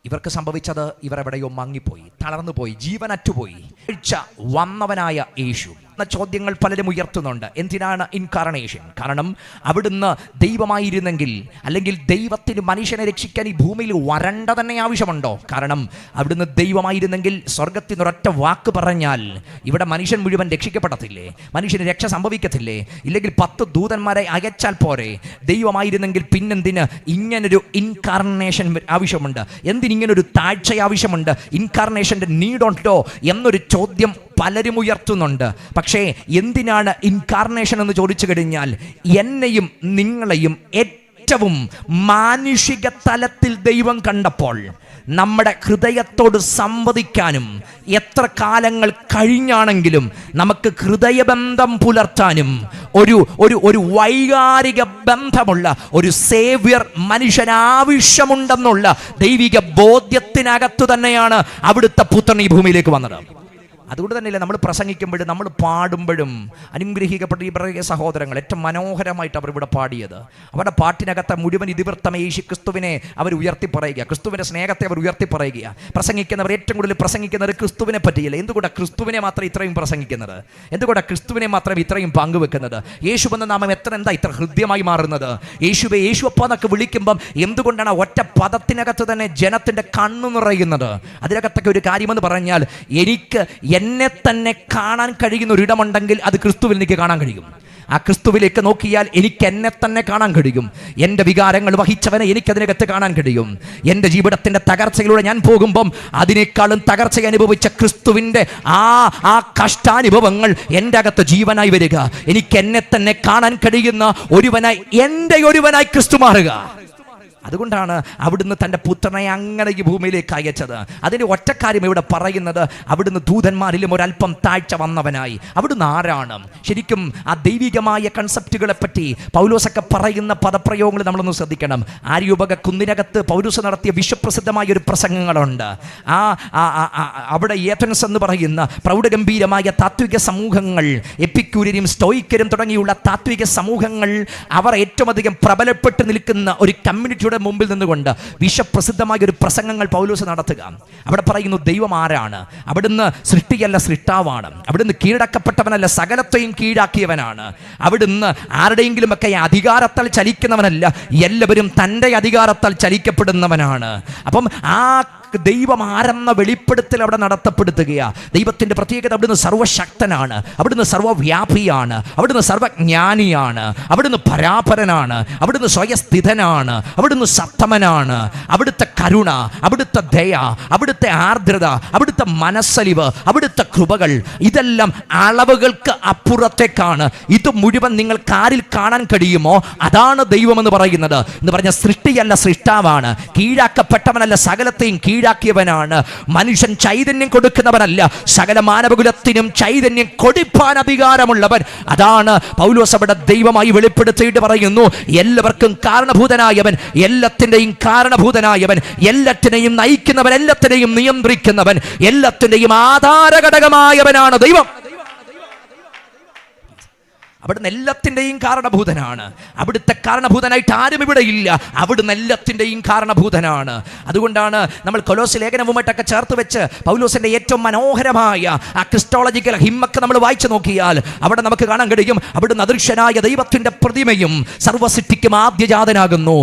ഇവർക്ക് സംഭവിച്ചത് ഇവർ എവിടെയോ മങ്ങിപ്പോയി, തളർന്നുപോയി, ജീവനറ്റുപോയി. വന്നവനായ യേശു എന്ന ചോദ്യങ്ങൾ പലരും ഉയർത്തുന്നുണ്ട്. എന്തിനാണ് ഇൻകാർണേഷൻ? കാരണം അവിടുന്ന് ദൈവമായിരുന്നെങ്കിൽ, അല്ലെങ്കിൽ ദൈവത്തിന് മനുഷ്യനെ രക്ഷിക്കാൻ ഈ ഭൂമിയിൽ വരണ്ട തന്നെ ആവശ്യമുണ്ടോ? കാരണം അവിടുന്ന് ദൈവമായിരുന്നെങ്കിൽ സ്വർഗത്തിൽ നിന്ന് ഒരൊറ്റ വാക്ക് പറഞ്ഞാൽ ഇവിടെ മനുഷ്യൻ മുഴുവൻ രക്ഷിക്കപ്പെടത്തില്ലേ? മനുഷ്യന് രക്ഷ സംഭവിക്കത്തില്ലേ? ഇല്ലെങ്കിൽ 10 ദൂതന്മാരെ അയച്ചാൽ പോരെ? ദൈവമായിരുന്നെങ്കിൽ പിന്നെന്തിന് ഇങ്ങനൊരു ഇൻകാർണേഷൻ ആവശ്യമുണ്ട്? എന്തിനിങ്ങനൊരു താഴ്ച ആവശ്യമുണ്ട്? ഇൻകാർണേഷൻ്റെ നീഡുണ്ടോ എന്നൊരു ചോദ്യം പലരും ഉയർത്തുന്നുണ്ട്. പക്ഷേ എന്തിനാണ് ഇൻകാർണേഷൻ എന്ന് ചോദിച്ചു കഴിഞ്ഞാൽ, എന്നെയും നിങ്ങളെയും ഏറ്റവും മാനുഷിക തലത്തിൽ ദൈവം കണ്ടപ്പോൾ നമ്മുടെ ഹൃദയത്തോട് സംവദിക്കാനും എത്ര കാലങ്ങൾ കഴിഞ്ഞാണെങ്കിലും നമുക്ക് ഹൃദയബന്ധം പുലർത്താനും ഒരു വൈകാരിക ബന്ധമുള്ള ഒരു സേവ്യർ മനുഷ്യന് ആവശ്യമുണ്ടെന്നുള്ള ദൈവിക ബോധ്യത്തിനകത്തു തന്നെയാണ് അവിടുത്തെ പുത്രൻ ഈ ഭൂമിയിലേക്ക് വന്നത്. അതുകൊണ്ട് തന്നെയല്ലേ നമ്മൾ പ്രസംഗിക്കുമ്പോഴും നമ്മൾ പാടുമ്പോഴും അനുഗ്രഹിക്കപ്പെട്ട ഈ സഹോദരങ്ങൾ ഏറ്റവും മനോഹരമായിട്ട് അവർ ഇവിടെ പാടിയത്, അവരുടെ പാട്ടിനകത്തെ മുഴുവൻ ഇതിവൃത്തം യേശു ക്രിസ്തുവിനെ അവർ ഉയർത്തിപ്പറയുക, ക്രിസ്തുവിൻ്റെ സ്നേഹത്തെ അവർ ഉയർത്തിപ്പറയുക. പ്രസംഗിക്കുന്നവർ ഏറ്റവും കൂടുതൽ പ്രസംഗിക്കുന്നത് ക്രിസ്തുവിനെ പറ്റിയില്ല. എന്തുകൊണ്ടാണ് ക്രിസ്തുവിനെ മാത്രം ഇത്രയും പ്രസംഗിക്കുന്നത്? എന്തുകൊണ്ടാണ് ക്രിസ്തുവിനെ മാത്രം ഇത്രയും പങ്കുവെക്കുന്നത്? യേശു എന്ന നാമം എന്താ ഇത്ര ഹൃദ്യമായി മാറുന്നത്? യേശുവെ യേശുവപ്പ എന്നൊക്കെ വിളിക്കുമ്പം എന്തുകൊണ്ടാണ് ഒറ്റ പദത്തിനകത്ത് തന്നെ ജനത്തിൻ്റെ കണ്ണു നിറയുന്നത്? അതിനകത്തൊക്കെ ഒരു കാര്യമെന്ന് പറഞ്ഞാൽ, എനിക്ക് എന്നെ തന്നെ കാണാൻ കഴിയുന്ന ഒരിടമുണ്ടെങ്കിൽ അത് ക്രിസ്തുവിൽ എനിക്ക് കാണാൻ കഴിയും. ആ ക്രിസ്തുവിലേക്ക് നോക്കിയാൽ എനിക്ക് എന്നെ തന്നെ കാണാൻ കഴിയും. എൻ്റെ വികാരങ്ങൾ വഹിച്ചവനെ എനിക്കതിനകത്ത് കാണാൻ കഴിയും. എൻ്റെ ജീവിതത്തിൻ്റെ തകർച്ചയിലൂടെ ഞാൻ പോകുമ്പം അതിനേക്കാളും തകർച്ച അനുഭവിച്ച ക്രിസ്തുവിൻ്റെ ആ കഷ്ടാനുഭവങ്ങൾ എൻ്റെ അകത്ത് ജീവനായി വരിക. എനിക്ക് എന്നെ തന്നെ കാണാൻ കഴിയുന്ന ഒരുവനായി ക്രിസ്തു മാറുക. അതുകൊണ്ടാണ് അവിടുന്ന് തൻ്റെ പുത്രനെ അങ്ങനെ ഈ ഭൂമിയിലേക്ക് അയച്ചത്. അതിൻ്റെ ഒറ്റക്കാര്യം ഇവിടെ പറയുന്നത്, അവിടുന്ന് ദൂതന്മാരിലും ഒരല്പം താഴ്ച വന്നവനായി. അവിടുന്ന് ആരാണ്? ശരിക്കും ആ ദൈവികമായ കൺസെപ്റ്റുകളെ പറ്റി പൗലോസൊക്കെ പറയുന്ന പദപ്രയോഗങ്ങൾ നമ്മളൊന്ന് ശ്രദ്ധിക്കണം. ആര്യോപക കുന്നിനകത്ത് പൗലോസ് നടത്തിയ വിശ്വപ്രസിദ്ധമായ ഒരു പ്രസംഗങ്ങളുണ്ട്. അവിടെ ഏഥൻസ് എന്ന് പറയുന്ന പ്രൗഢഗംഭീരമായ താത്വിക സമൂഹങ്ങൾ, എപ്പിക്യൂര്യരും സ്റ്റോയിക്കരും തുടങ്ങിയുള്ള താത്വിക സമൂഹങ്ങൾ, അവർ ഏറ്റവും അധികം പ്രബലപ്പെട്ട് നിൽക്കുന്ന ഒരു കമ്മ്യൂണിറ്റി മുമ്പിൽ നിന്നുകൊണ്ട് വിശ്വപ്രസിദ്ധമായ ഒരു പ്രസംഗങ്ങൾ പൗലോസ് നടത്തുക. അവിടെ പറയുന്നു, ദൈവം ആരാണ്? അവിടുന്ന് സൃഷ്ടിയല്ല, സൃഷ്ടാവാണ്. അവിടുന്ന് കീഴടക്കപ്പെട്ടവനല്ല, സകലത്തെയും കീഴാക്കിയവനാണ്. അവിടുന്ന് ആരുടെയെങ്കിലും ഒക്കെ അധികാരത്താൽ ചലിക്കുന്നവനല്ല, എല്ലാവരും തൻ്റെ അധികാരത്താൽ ചലിക്കപ്പെടുന്നവനാണ്. അപ്പം ആ ദൈവം ആരെന്ന വെളിപ്പെടുത്തൽ അവിടെ നടത്തപ്പെടുത്തുകയാണ്. ദൈവത്തിൻ്റെ പ്രത്യേകത, അവിടുന്ന് സർവശക്തനാണ്, അവിടുന്ന് സർവവ്യാപിയാണ്, അവിടുന്ന് സർവജ്ഞാനിയാണ്, അവിടുന്ന് പരാപരനാണ്, അവിടുന്ന് സ്വയസ്ഥിതനാണ്, അവിടുന്ന് സത്തമനാണ്. അവിടുത്തെ കരുണ, അവിടുത്തെ ദയ, അവിടുത്തെ ആർദ്രത, അവിടുത്തെ അവിടുത്തെ മനസ്സലിവ്, അവിടുത്തെ കൃപകൾ, ഇതെല്ലാം അളവുകൾക്ക് അപ്പുറത്തേക്കാണ്. ഇത് മുഴുവൻ നിങ്ങൾ കാരിൽ കാണാൻ കഴിയുമോ? അതാണ് ദൈവമെന്ന് പറയുന്നത്. എന്ന് പറഞ്ഞ സൃഷ്ടിയല്ല, സൃഷ്ടാവാണ്. കീഴാക്കപ്പെട്ടവനല്ല, സകലത്തെയും കീഴാക്കിയവനാണ്. മനുഷ്യൻ ചൈതന്യം കൊടുക്കുന്നവനല്ല, സകല മാനവകുലത്തിനും ചൈതന്യം കൊടുപ്പാൻ അധികാരമുള്ളവൻ. അതാണ് പൗലോസ് അവിടെ ദൈവമായി വെളിപ്പെടുത്തിയിട്ട് പറയുന്നു, എല്ലാവർക്കും കാരണഭൂതനായവൻ, എല്ലാത്തിൻ്റെയും കാരണഭൂതനായവൻ, എല്ലാറ്റിനെയും നയിക്കുന്നവൻ, എല്ലാത്തിനെയും നിയന്ത്രിക്കുന്നവൻ, എല്ലാത്തിൻ്റെയും ആധാരഘടകമായവനാണ് ദൈവം. അവിടുന്ന് എല്ലാത്തിൻ്റെയും കാരണഭൂതനാണ്. അവിടുത്തെ കാരണഭൂതനായിട്ട് ആരും ഇവിടെ ഇല്ല. അവിടുന്ന് എല്ലാത്തിൻ്റെയും കാരണഭൂതനാണ്. അതുകൊണ്ടാണ് നമ്മൾ കൊലോസ് ലേഖനവുമായിട്ടൊക്കെ ചേർത്ത് വെച്ച് പൗലോസിന്റെ ഏറ്റവും മനോഹരമായ ആ ക്രിസ്റ്റോളജിക്കൽ ഹിമ്മൊക്കെ നമ്മൾ വായിച്ചു നോക്കിയാൽ അവിടെ നമുക്ക് കാണാൻ കഴിയും, അവിടുന്ന് അദൃശ്യനായ ദൈവത്തിന്റെ പ്രതിമയും സർവ്വസൃഷ്ടിക്കും ആദ്യജാതനാകുന്നു.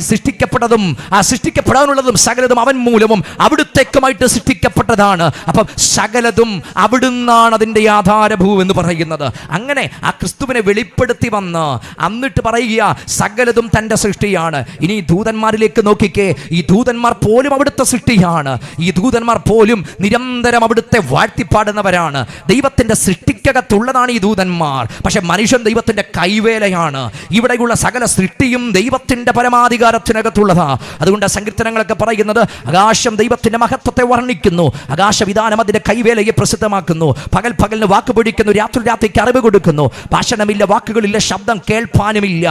സൃഷ്ടിക്കപ്പെട്ടതും ആ സൃഷ്ടിക്കപ്പെടാനുള്ളതും സകലതും അവൻ മൂലവും അവിടുത്തേക്കുമായിട്ട് സൃഷ്ടിക്കപ്പെട്ടതാണ്. അപ്പം സകലതും അവിടുന്നാണ് അതിൻ്റെ ആധാരഭൂ എന്ന് പറയുന്നത്. അങ്ങനെ ആ ക്രിസ്തുവിനെ വെളിപ്പെടുത്തി വന്ന് എന്നിട്ട് പറയുക സകലതും തൻ്റെ സൃഷ്ടിയാണ്. ഇനി ദൂതന്മാരിലേക്ക് നോക്കിക്കേ, ഈ ദൂതന്മാർ പോലും അവിടുത്തെ സൃഷ്ടിയാണ്. ഈ ദൂതന്മാർ പോലും നിരന്തരം അവിടുത്തെ വാഴ്ത്തിപ്പാടുന്നവരാണ്. ദൈവത്തിൻ്റെ സൃഷ്ടിക്കകത്തുള്ളതാണ് ഈ ദൂതന്മാർ. പക്ഷെ മനുഷ്യൻ ദൈവത്തിൻ്റെ കൈവേലയാണ്. ഇവിടെയുള്ള സകല സൃഷ്ടിയും ദൈവത്തിൻ്റെ പരമാധികാരത്തിനകത്തുള്ളതാ. അതുകൊണ്ട് സങ്കീർത്തനങ്ങളൊക്കെ പറയുന്നത് ആകാശം ദൈവത്തിൻ്റെ മഹത്വത്തെ വർണ്ണിക്കുന്നു, ആകാശവിധാനം അതിൻ്റെ കൈവേലയെ പ്രസിദ്ധമാക്കുന്നു, പകൽ പകലിന് വാക്ക് പിടിക്കുന്നു, രാത്രി രാത്രിക്ക് അറിവ് കൊടുക്കുന്നു, ഭാഷണമില്ല, വാക്കുകളില്ല, ശബ്ദം കേൾപ്പാനുമില്ല,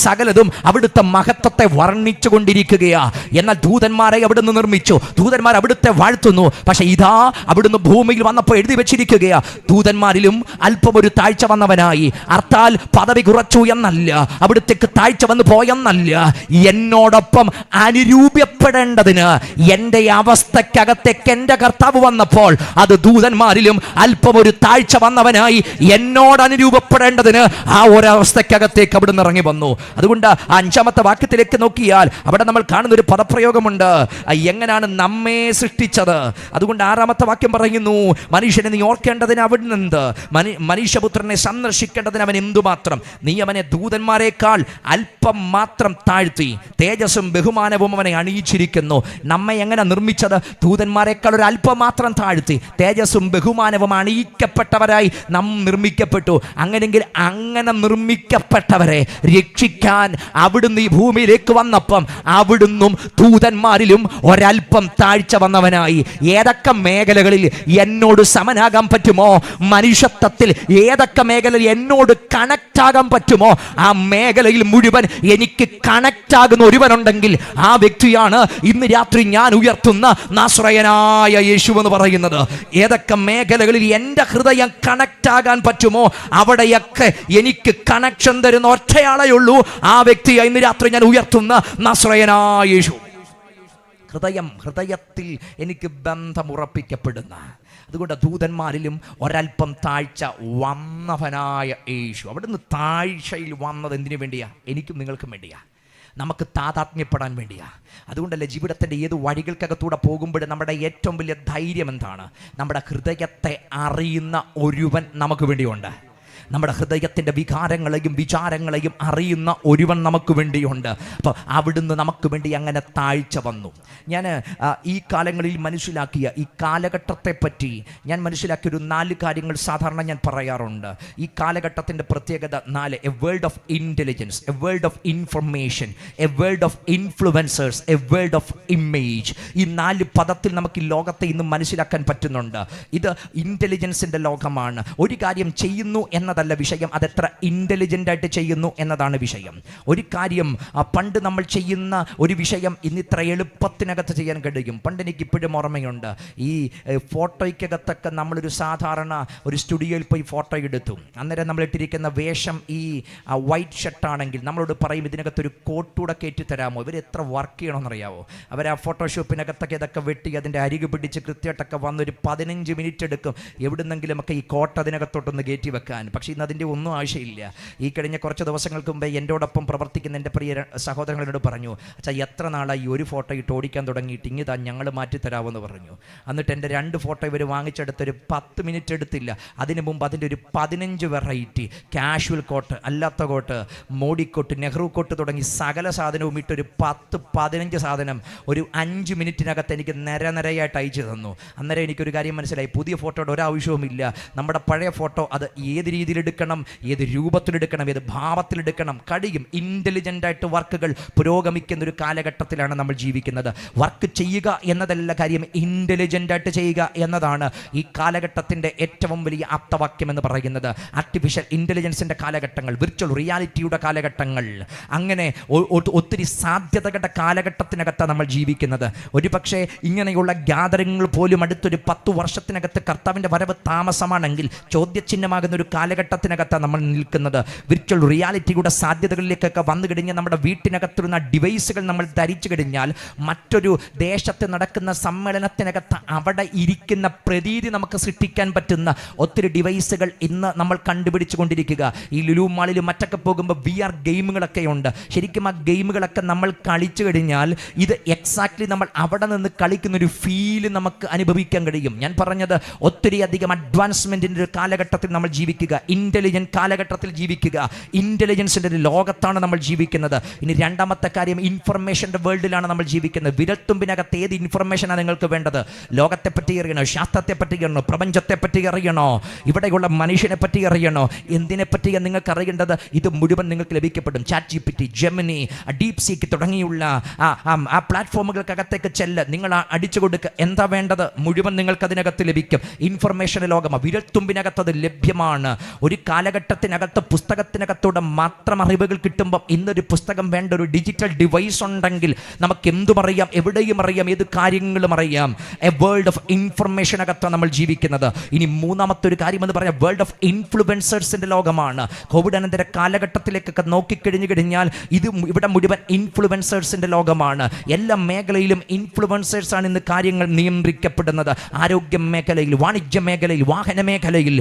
സകലതും അവിടുത്തെ മഹത്വത്തെ വർണ്ണിച്ചു കൊണ്ടിരിക്കുകയാ. എന്നാൽ ദൂതന്മാരെ അവിടുന്ന് നിർമ്മിച്ചു, ദൂതന്മാർ അവിടുത്തെ വാഴ്ത്തുന്നു. പക്ഷെ ഇതാ അവിടുന്ന് ഭൂമിയിൽ വന്നപ്പോൾ എഴുതി വെച്ചിരിക്കുകയാ, ദൂതന്മാരിലും അല്പം ഒരു താഴ്ച വന്നവനായി. അർത്ഥാൽ പദവി കുറച്ചു എന്നല്ല, അവിടുത്തേക്ക് താഴ്ച വന്നു പോയെന്നല്ല, എന്നോടൊപ്പം അനുരൂപ്യപ്പെടേണ്ടതിന് എൻ്റെ അവസ്ഥക്കകത്തേക്ക് എൻ്റെ കർത്താവ് വന്നപ്പോൾ അത് ദൂതന്മാരിലും അല്പം ഒരു താഴ്ച വന്നവനായി എന്നോട് അനുരൂപപ്പെടേണ്ടതിന് ആ ഒരവസ്ഥക്കകത്തേക്ക് അവിടുന്ന് ഇറങ്ങി വന്നു. അതുകൊണ്ട് 5-ാമത്തെ വാക്യത്തിലേക്ക് നോക്കിയാൽ അവിടെ നമ്മൾ കാണുന്ന ഒരു പദപ്രയോഗമുണ്ട്, എങ്ങനെയാണ് നമ്മെ സൃഷ്ടിച്ചത്. അതുകൊണ്ട് 6-ാമത്തെ വാക്യം പറയുന്നു, മനുഷ്യനെ നീ ഓർക്കേണ്ടതിന് അവിടുന്ന് എന്ത്, മനുഷ്യപുത്രനെ സന്ദർശിക്കേണ്ടതിന് അവൻ എന്തുമാത്രം, നീ അവനെ ദൂതന്മാരെക്കാൾ അല്പം മാത്രം താഴ്ത്തി, തേജസ്സും ബഹുമാനവും അവനെ അണിയിച്ചിരിക്കുന്നു. നമ്മെ എങ്ങനെ നിർമ്മിച്ചത്? ദൂതന്മാരെക്കാൾ ഒരു അല്പം മാത്രം താഴ്ത്തി, തേജസ്സും ബഹുമാനവും അണിയിക്കപ്പെട്ടവരായി നാം നിർമ്മിക്കപ്പെട്ടു. അങ്ങനെങ്കിൽ അങ്ങനെ നിർമ്മിക്കപ്പെട്ടവരെ രക്ഷിക്കാൻ അവിടുന്ന് ഈ ഭൂമിയിലേക്ക് വന്നപ്പം അവിടുന്നും ദൂതന്മാരിലും ഒരല്പം താഴ്ച വന്നവനായി. ഏതൊക്കെ മേഖലകളിൽ എന്നോട് സമനാകാൻ പറ്റുമോ, മനുഷ്യത്വത്തിൽ ഏതൊക്കെ മേഖലയിൽ എന്നോട് കണക്റ്റ് ആകാൻ പറ്റുമോ, ആ മേഖലയിൽ മുഴുവൻ എനിക്ക് കണക്റ്റ് ആകുന്ന ഒരുവനുണ്ടെങ്കിൽ ആ വ്യക്തിയാണ് ഇന്ന് രാത്രി ഞാൻ ഉയർത്തുന്ന നാസറയനായ യേശു എന്ന് പറയുന്നത്. ഏതൊക്കെ മേഖലകളിൽ എൻ്റെ ഹൃദയം കണക്റ്റ് ആകാൻ പറ്റുമോ അവിടെയൊക്കെ എനിക്ക് കണക്ഷൻ തരുന്ന ഒറ്റയാളേ ഉള്ളൂ. ആ വ്യക്തിയെ ഇന്ന് രാത്രി ഞാൻ ഉയർത്തുന്ന നാസറയനായ യേശു. ഹൃദയത്തിൽ എനിക്ക് ബന്ധമുറപ്പിക്കപ്പെടുന്ന, അതുകൊണ്ട് ദൂതന്മാരിലും ഒരല്പം താഴ്ച വന്നവനായ യേശു. അവിടുന്ന് താഴ്ചയിൽ വന്നത് എന്തിനു വേണ്ടിയാ? എനിക്കും നിങ്ങൾക്കും വേണ്ടിയാ, നമുക്ക് താതാത്മ്യപ്പെടാൻ വേണ്ടിയാ. അതുകൊണ്ടല്ലേ ജീവിതത്തിൻ്റെ ഏത് വഴികൾക്കകത്തൂടെ പോകുമ്പോഴും നമ്മുടെ ഏറ്റവും വലിയ ധൈര്യം എന്താണ്? നമ്മുടെ ഹൃദയത്തെ അറിയുന്ന ഒരുവൻ നമുക്ക് വേണ്ടിയുണ്ട്. നമ്മുടെ ഹൃദയത്തിൻ്റെ വികാരങ്ങളെയും വിചാരങ്ങളെയും അറിയുന്ന ഒരുവൻ നമുക്ക് വേണ്ടിയുണ്ട്. അപ്പോൾ അവിടുന്ന് നമുക്ക് വേണ്ടി അങ്ങനെ താഴ്ച വന്നു. ഞാൻ ഈ കാലങ്ങളിൽ മനസ്സിലാക്കിയ ഈ കാലഘട്ടത്തെ പറ്റി ഞാൻ മനസ്സിലാക്കിയൊരു 4 കാര്യങ്ങൾ സാധാരണ ഞാൻ പറയാറുണ്ട്. ഈ കാലഘട്ടത്തിൻ്റെ പ്രത്യേകത 4: A world of intelligence, A world of information, A world of influencers, A world of image. ഈ 4 പദത്തിൽ നമുക്ക് ഈ ലോകത്തെ ഇന്ന് മനസ്സിലാക്കാൻ പറ്റുന്നുണ്ട്. ഇത് ഇൻ്റലിജൻസിൻ്റെ ലോകമാണ്. ഒരു കാര്യം ചെയ്യുന്നു എന്നതല്ല വിഷയം, അതെത്ര ഇൻ്റലിജൻ്റ് ആയിട്ട് ചെയ്യുന്നു എന്നതാണ് വിഷയം. ഒരു കാര്യം പണ്ട് നമ്മൾ ചെയ്യുന്ന ഒരു വിഷയം ഇന്നിത്ര എളുപ്പത്തിനകത്ത് ചെയ്യാൻ കഴിയും. പണ്ട് എനിക്ക് ഇപ്പോഴും ഓർമ്മയുണ്ട്, ഈ ഫോട്ടോയ്ക്കകത്തൊക്കെ നമ്മളൊരു സാധാരണ ഒരു സ്റ്റുഡിയോയിൽ പോയി ഫോട്ടോ എടുത്തു. അന്നേരം നമ്മൾ ഇട്ടിരിക്കുന്ന വേഷം ഈ വൈറ്റ് ഷർട്ടാണെങ്കിൽ നമ്മളോട് പറയും ഇതിനകത്തൊരു കോട്ടൂടെ കയറ്റി തരാമോ. ഇവർ എത്ര വർക്ക് ചെയ്യണമെന്നറിയാമോ? അവർ ആ ഫോട്ടോഷോപ്പിനകത്തൊക്കെ ഇതൊക്കെ വെട്ടി അതിൻ്റെ അരികു പിടിച്ച് കൃത്യമായിട്ടൊക്കെ വന്നൊരു 15 മിനിറ്റ് എടുക്കും എവിടുന്നെങ്കിലുമൊക്കെ ഈ കോട്ട അതിനകത്തോട്ടൊന്ന് കയറ്റി വെക്കാൻ. പക്ഷേ പക്ഷേ ഇന്ന് അതിൻ്റെ ഒന്നും ആവശ്യമില്ല. ഈ കഴിഞ്ഞ കുറച്ച് ദിവസങ്ങൾക്ക് മുമ്പേ എന്നോടൊപ്പം പ്രവർത്തിക്കുന്ന എൻ്റെ പ്രിയ സഹോദരങ്ങളോട് പറഞ്ഞു, അച്ഛാ എത്ര നാളായി ഒരു ഫോട്ടോ ഇട്ട് ഓടിക്കാൻ തുടങ്ങിയിട്ട്, ഇങ്ങിതാ ഞങ്ങൾ മാറ്റിത്തരാമെന്ന് പറഞ്ഞു. എന്നിട്ട് എൻ്റെ 2 ഫോട്ടോ ഇവർ വാങ്ങിച്ചെടുത്തൊരു 10 മിനിറ്റ് എടുത്തില്ല. അതിന് മുമ്പ് അതിൻ്റെ ഒരു 15 വെറൈറ്റി, കാഷ്വൽ കോട്ട്, അല്ലാത്ത കോട്ട്, മോഡിക്കോട്ട്, നെഹ്റു കോട്ട് തുടങ്ങി സകല സാധനവും ഇട്ടൊരു 10-15 സാധനം ഒരു 5 മിനിറ്റിനകത്ത് എനിക്ക് നിരയായിട്ട് അയച്ചു തന്നു. അന്നേരം എനിക്കൊരു കാര്യം മനസ്സിലായി, പുതിയ ഫോട്ടോയുടെ ഒരാവശ്യവുമില്ല. നമ്മുടെ പഴയ ഫോട്ടോ അത് ഏത് രീതിയിലെടുക്കണം, ഏത് രൂപത്തിലെടുക്കണം, ഏത് ഭാവത്തിലെടുക്കണം, കഴിയും. ഇൻ്റലിജൻ്റായിട്ട് വർക്കുകൾ പുരോഗമിക്കുന്ന ഒരു കാലഘട്ടത്തിലാണ് നമ്മൾ ജീവിക്കുന്നത്. വർക്ക് ചെയ്യുക എന്നതല്ല കാര്യം, ഇൻ്റലിജൻ്റായിട്ട് ചെയ്യുക എന്നതാണ് ഈ കാലഘട്ടത്തിൻ്റെ ഏറ്റവും വലിയ ആപ്തവാക്യം എന്ന് പറയുന്നത്. ആർട്ടിഫിഷ്യൽ ഇൻ്റലിജൻസിൻ്റെ കാലഘട്ടങ്ങൾ, വിർച്വൽ റിയാലിറ്റിയുടെ കാലഘട്ടങ്ങൾ, അങ്ങനെ ഒത്തിരി സാധ്യതകളുടെ കാലഘട്ടത്തിനകത്താണ് നമ്മൾ ജീവിക്കുന്നത്. ഒരു പക്ഷേ ഇങ്ങനെയുള്ള ഗ്യാതറിങ്ങൾ പോലും അടുത്തൊരു 10 വർഷത്തിനകത്ത് കർത്താവിൻ്റെ വരവ് താമസമാണെങ്കിൽ ചോദ്യചിഹ്നമാകുന്ന ഒരു കാലഘട്ടത്തിനകത്താണ് നമ്മൾ നിൽക്കുന്നത്. വിർച്വൽ റിയാലിറ്റിയുടെ സാധ്യതകളിലേക്കൊക്കെ വന്നു കഴിഞ്ഞാൽ നമ്മുടെ വീട്ടിനകത്തുള്ള ഡിവൈസുകൾ നമ്മൾ ധരിച്ചു കഴിഞ്ഞാൽ മറ്റൊരു ദേശത്ത് നടക്കുന്ന സമ്മേളനത്തിനകത്ത് അവിടെ ഇരിക്കുന്ന പ്രതീതി നമുക്ക് സൃഷ്ടിക്കാൻ പറ്റുന്ന ഒത്തിരി ഡിവൈസുകൾ ഇന്ന് നമ്മൾ കണ്ടുപിടിച്ചു കൊണ്ടിരിക്കുക. ഈ ലുലു മാളിലും മറ്റൊക്കെ പോകുമ്പോൾ VR ഗെയിമുകളൊക്കെ ഉണ്ട്. ശരിക്കും ആ ഗെയിമുകളൊക്കെ നമ്മൾ കളിച്ചു കഴിഞ്ഞാൽ ഇത് എക്സാക്ട്ലി നമ്മൾ അവിടെ നിന്ന് കളിക്കുന്നൊരു ഫീല് നമുക്ക് അനുഭവിക്കാൻ കഴിയും. ഞാൻ പറഞ്ഞത് ഒത്തിരി അധികം അഡ്വാൻസ്മെൻറ്റിൻ്റെ ഒരു കാലഘട്ടത്തിൽ നമ്മൾ ജീവിക്കുക, ഇൻ്റലിജൻറ്റ് കാലഘട്ടത്തിൽ ജീവിക്കുക, ഇൻ്റലിജൻസിൻ്റെ ഒരു ലോകത്താണ് നമ്മൾ ജീവിക്കുന്നത്. ഇനി രണ്ടാമത്തെ കാര്യം, ഇൻഫർമേഷൻ്റെ വേൾഡിലാണ് നമ്മൾ ജീവിക്കുന്നത്. വിരൽത്തുമ്പിനകത്ത് ഏത് ഇൻഫർമേഷനാണ് നിങ്ങൾക്ക് വേണ്ടത്? ലോകത്തെപ്പറ്റി അറിയണോ, ശാസ്ത്രത്തെപ്പറ്റി അറിയണോ, പ്രപഞ്ചത്തെപ്പറ്റി അറിയണോ, ഇവിടെയുള്ള മനുഷ്യനെ പറ്റി അറിയണോ, എന്തിനെപ്പറ്റിയാണ് നിങ്ങൾക്ക് അറിയേണ്ടത്? ഇത് മുഴുവൻ നിങ്ങൾക്ക് ലഭിക്കപ്പെടും. ChatGPT, ജെമിനി, DeepSeek തുടങ്ങിയുള്ള ആ പ്ലാറ്റ്ഫോമുകൾക്കകത്തേക്ക് ചെല്ല്, നിങ്ങൾ അടിച്ചു കൊടുക്കുക. എന്താ വേണ്ടത്? മുഴുവൻ നിങ്ങൾക്ക് അതിനകത്ത് ലഭിക്കും. ഇൻഫർമേഷൻ്റെ ലോകമാണ്, വിരൽത്തുമ്പിനകത്ത് അത് ലഭ്യമാണ്. ഒരു കാലഘട്ടത്തിനകത്ത് പുസ്തകത്തിനകത്തൂടെ മാത്രം അറിവുകൾ കിട്ടുമ്പം ഇന്നൊരു പുസ്തകം വേണ്ട, ഒരു ഡിജിറ്റൽ ഡിവൈസ് ഉണ്ടെങ്കിൽ നമുക്ക് എന്തും അറിയാം, എവിടെയും അറിയാം, ഏത് കാര്യങ്ങളും അറിയാം. എ വേൾഡ് ഓഫ് ഇൻഫർമേഷനകത്താണ് നമ്മൾ ജീവിക്കുന്നത്. ഇനി മൂന്നാമത്തെ ഒരു കാര്യം എന്ന് പറഞ്ഞാൽ വേൾഡ് ഓഫ് ഇൻഫ്ലുവൻസേഴ്സിൻ്റെ ലോകമാണ്. കോവിഡ് അനന്തര കാലഘട്ടത്തിലേക്കൊക്കെ നോക്കിക്കഴിഞ്ഞു കഴിഞ്ഞാൽ ഇവിടെ മുഴുവൻ ഇൻഫ്ലുവൻസേഴ്സിൻ്റെ ലോകമാണ്. എല്ലാ മേഖലയിലും ഇൻഫ്ലുവൻസേഴ്സാണ് ഇന്ന് കാര്യങ്ങൾ നിയന്ത്രിക്കപ്പെടുന്നത്. ആരോഗ്യ മേഖലയിൽ, വാണിജ്യ മേഖലയിൽ, വാഹന മേഖലയിൽ,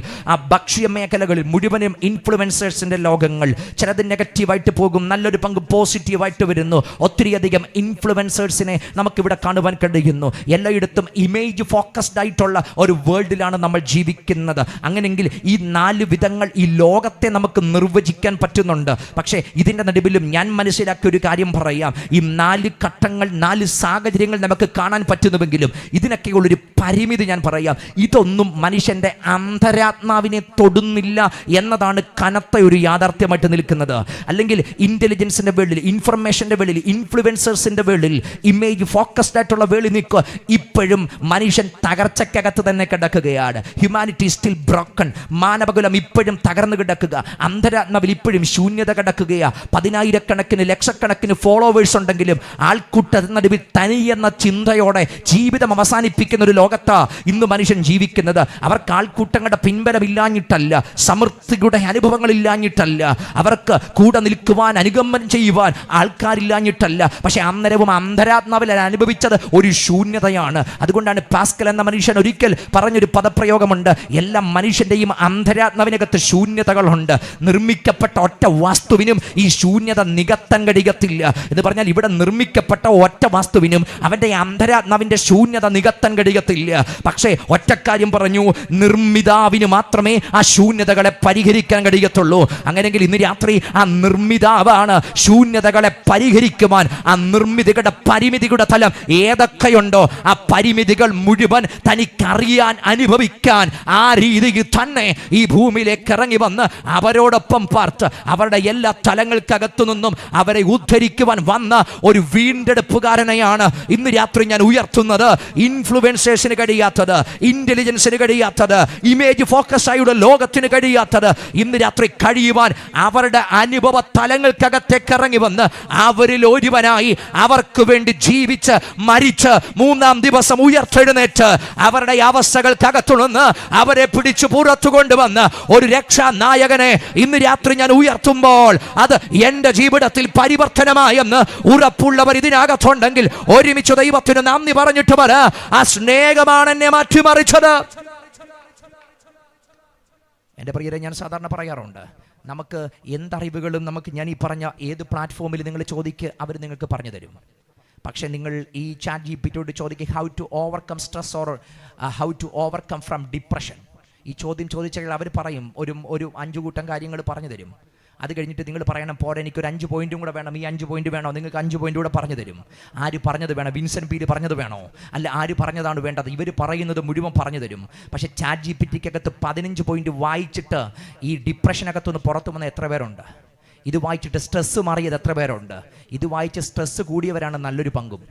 ഭക്ഷ്യ മേഖലകളിൽ മുഴുവനും ഇൻഫ്ലുവൻസേഴ്സിൻ്റെ ലോകങ്ങൾ. ചിലത് നെഗറ്റീവായിട്ട് പോകും, നല്ലൊരു പങ്ക് പോസിറ്റീവായിട്ട് വരുന്നു. ഒത്തിരിയധികം ഇൻഫ്ലുവൻസേഴ്സിനെ നമുക്കിവിടെ കാണുവാൻ കഴിയുന്നു. എല്ലായിടത്തും ഇമേജ് ഫോക്കസ്ഡ് ആയിട്ടുള്ള ഒരു വേൾഡിലാണ് നമ്മൾ ജീവിക്കുന്നത്. അങ്ങനെയെങ്കിൽ ഈ 4 വിധങ്ങൾ ഈ ലോകത്തെ നമുക്ക് നിർവചിക്കാൻ പറ്റുന്നുണ്ട്. പക്ഷേ ഇതിൻ്റെ നടുവിലും ഞാൻ മനസ്സിലാക്കിയ ഒരു കാര്യം പറയാം. ഈ 4 ഘട്ടങ്ങൾ, 4 സാഹചര്യങ്ങൾ നമുക്ക് കാണാൻ പറ്റുന്നുവെങ്കിലും ഇതിനൊക്കെയുള്ളൊരു പരിമിതി ഞാൻ പറയാം. ഇതൊന്നും മനുഷ്യൻ്റെ അന്തരാത്മാവിനെ തൊടുന്നില്ല എന്നതാണ് കനത്ത ഒരു യാഥാർത്ഥ്യമായിട്ട് നിൽക്കുന്നത്. അല്ലെങ്കിൽ ഇൻ്റലിജൻസിൻ്റെ വേൾഡിൽ, ഇൻഫർമേഷൻ്റെ വേൾഡിൽ, ഇൻഫ്ലുവൻസേഴ്സിൻ്റെ വേൾഡിൽ, ഇമേജ് ഫോക്കസ്ഡ് ആയിട്ടുള്ള വേൾഡിൽ നിൽക്കുക. ഇപ്പോഴും മനുഷ്യൻ തകർച്ചക്കകത്ത് തന്നെ കിടക്കുകയാണ്. Humanity still broken. മാനവകുലം ഇപ്പോഴും തകർന്നു കിടക്കുക. അന്തരാത്മാവിൽ ഇപ്പോഴും ശൂന്യത കിടക്കുകയാണ്. 10,000-കണക്കിന് ലക്ഷക്കണക്കിന് ഫോളോവേഴ്സ് ഉണ്ടെങ്കിലും ആൾക്കൂട്ടത്തിന് നടുവിൽ തനിയെന്ന ചിന്തയോടെ ജീവിതം അവസാനിപ്പിക്കുന്ന ഒരു ലോകത്താ ഇന്ന് മനുഷ്യൻ ജീവിക്കുന്നത്. അവർക്ക് ആൾക്കൂട്ടങ്ങളുടെ പിൻബലമില്ലാഞ്ഞിട്ടല്ല, സമൃദ്ധിയുടെ അനുഭവങ്ങളില്ലാഞ്ഞിട്ടല്ല, അവർക്ക് കൂടെ നിൽക്കുവാൻ, അനുഗമനം ചെയ്യുവാൻ ആൾക്കാരില്ലാഞ്ഞിട്ടല്ല. പക്ഷെ അന്നേരവും അന്തരാത്മാവിൽ അനുഭവിച്ചത് ഒരു ശൂന്യതയാണ്. അതുകൊണ്ടാണ് പാസ്കൽ എന്ന മനുഷ്യൻ ഒരിക്കൽ പറഞ്ഞൊരു പദപ്രയോഗമുണ്ട്, എല്ലാ മനുഷ്യൻ്റെയും അന്തരാത്മാവിനകത്ത് ശൂന്യതകളുണ്ട്. നിർമ്മിക്കപ്പെട്ട ഒറ്റ വാസ്തുവിനും ഈ ശൂന്യത നികത്താൻ കഴിയത്തില്ല എന്ന് പറഞ്ഞാൽ ഇവിടെ നിർമ്മിക്കപ്പെട്ട ഒറ്റ വാസ്തുവിനും അവൻ്റെ അന്തരാത്മാവിൻ്റെ ശൂന്യത നികത്താൻ കഴിയത്തില്ല. പക്ഷേ ഒറ്റക്കാര്യം പറഞ്ഞു, നിർമ്മിതാവിന് മാത്രമേ ആ ശൂന്യതകളെ പരിഹരിക്കാൻ കഴിയത്തുള്ളൂ. അങ്ങനെയെങ്കിൽ ഇന്ന് രാത്രി ആ നിർമ്മിതാവാണ് ശൂന്യതകളെ പരിഹരിക്കുവാൻ. ആ നിർമ്മിതികളുടെ പരിമിതികളുടെ തലം ഏതൊക്കെയുണ്ടോ ആ പരിമിതികൾ മുഴുവൻ തനിക്കറിയാൻ, അനുഭവിക്കാൻ ആ രീതിയിൽ തന്നെ ഈ ഭൂമിയിലേക്ക് ഇറങ്ങി വന്ന് അവരോടൊപ്പം പാർത്ത് അവരുടെ എല്ലാ തലങ്ങൾക്കകത്തു നിന്നും അവരെ ഉദ്ധരിക്കുവാൻ വന്ന ഒരു വീണ്ടെടുപ്പുകാരനെയാണ് ഇന്ന് രാത്രി ഞാൻ ഉയർത്തുന്നത്. ഇൻഫ്ലുവൻസേഴ്സിന് കഴിയാത്തത്, ഇന്റലിജൻസിന് കഴിയാത്തത്, ഇമേജ് ഫോക്കസ് ആയുള്ള ലോകത്തിന് കഴിയാത്തത് ഇന്ന് രാത്രി കഴിയുവാൻ അവരുടെ അനുഭവ തലങ്ങൾക്കകത്തേക്ക് ഇറങ്ങി വന്ന് അവരിൽ ഒരുവനായി അവർക്ക് വേണ്ടി ജീവിച്ച് മരിച്ച് 3-ാം ദിവസം ഉയർത്തെഴുന്നേറ്റ് അവരുടെ അവസ്ഥകൾക്കകത്തുനിന്ന് അവരെ പിടിച്ചു പുറത്തു കൊണ്ടുവന്ന് ഒരു രക്ഷാ നായകനെ ഇന്ന് രാത്രി ഞാൻ ഉയർത്തുമ്പോൾ അത് എൻ്റെ ജീവിതത്തിൽ പരിവർത്തനമായെന്ന് ഉറപ്പുള്ളവർ ഇതിനകത്തുണ്ടെങ്കിൽ ഒരുമിച്ച് ദൈവത്തിന് നന്ദി പറഞ്ഞിട്ട് പറ. ആ സ്നേഹമാണ് എന്നെ മാറ്റിമറിച്ചത്. എൻ്റെ പ്രിയരെ, ഞാൻ സാധാരണ പറയാറുണ്ട്, നമുക്ക് എന്തറിവുകളും ഞാൻ ഈ പറഞ്ഞ ഏത് പ്ലാറ്റ്ഫോമിൽ നിങ്ങൾ ചോദിക്കുക, അവർ നിങ്ങൾക്ക് പറഞ്ഞു തരും. പക്ഷേ നിങ്ങൾ ഈ ചാറ്റ് ജിപിടിയോട് ചോദിക്കുക how to overcome stress or how to overcome from depression. ഈ ചോദ്യം ചോദിച്ചാൽ അവർ പറയും ഒരു 5 കൂട്ടം കാര്യങ്ങൾ പറഞ്ഞു തരും. അത് കഴിഞ്ഞിട്ട് നിങ്ങൾ പറയണം, പോരാ എനിക്കൊരു 5 പോയിന്റും കൂടെ വേണം, ഈ 5 പോയിന്റ് വേണോ, നിങ്ങൾക്ക് 5 പോയിന്റ് കൂടെ പറഞ്ഞു തരും. ആര് പറഞ്ഞത് വേണം? വിൻസെന്റ് പീല് പറഞ്ഞത് വേണോ? അല്ല, ആര് പറഞ്ഞതാണ് വേണ്ടത്? ഇവർ പറയുന്നത് മുഴുവൻ പറഞ്ഞു തരും. പക്ഷേ ചാറ്റ് ജിപിടിക്കകത്ത് 15 പോയിന്റ് വായിച്ചിട്ട് ഈ ഡിപ്രഷനകത്തുനിന്ന് പുറത്തു വന്ന എത്ര പേരുണ്ട്? ഇത് വായിച്ചിട്ട് സ്ട്രെസ്സ് മാറിയത് എത്ര പേരുണ്ട്? ഇത് വായിച്ച് സ്ട്രെസ്സ് കൂടിയവരാണ് നല്ലൊരു പങ്കും.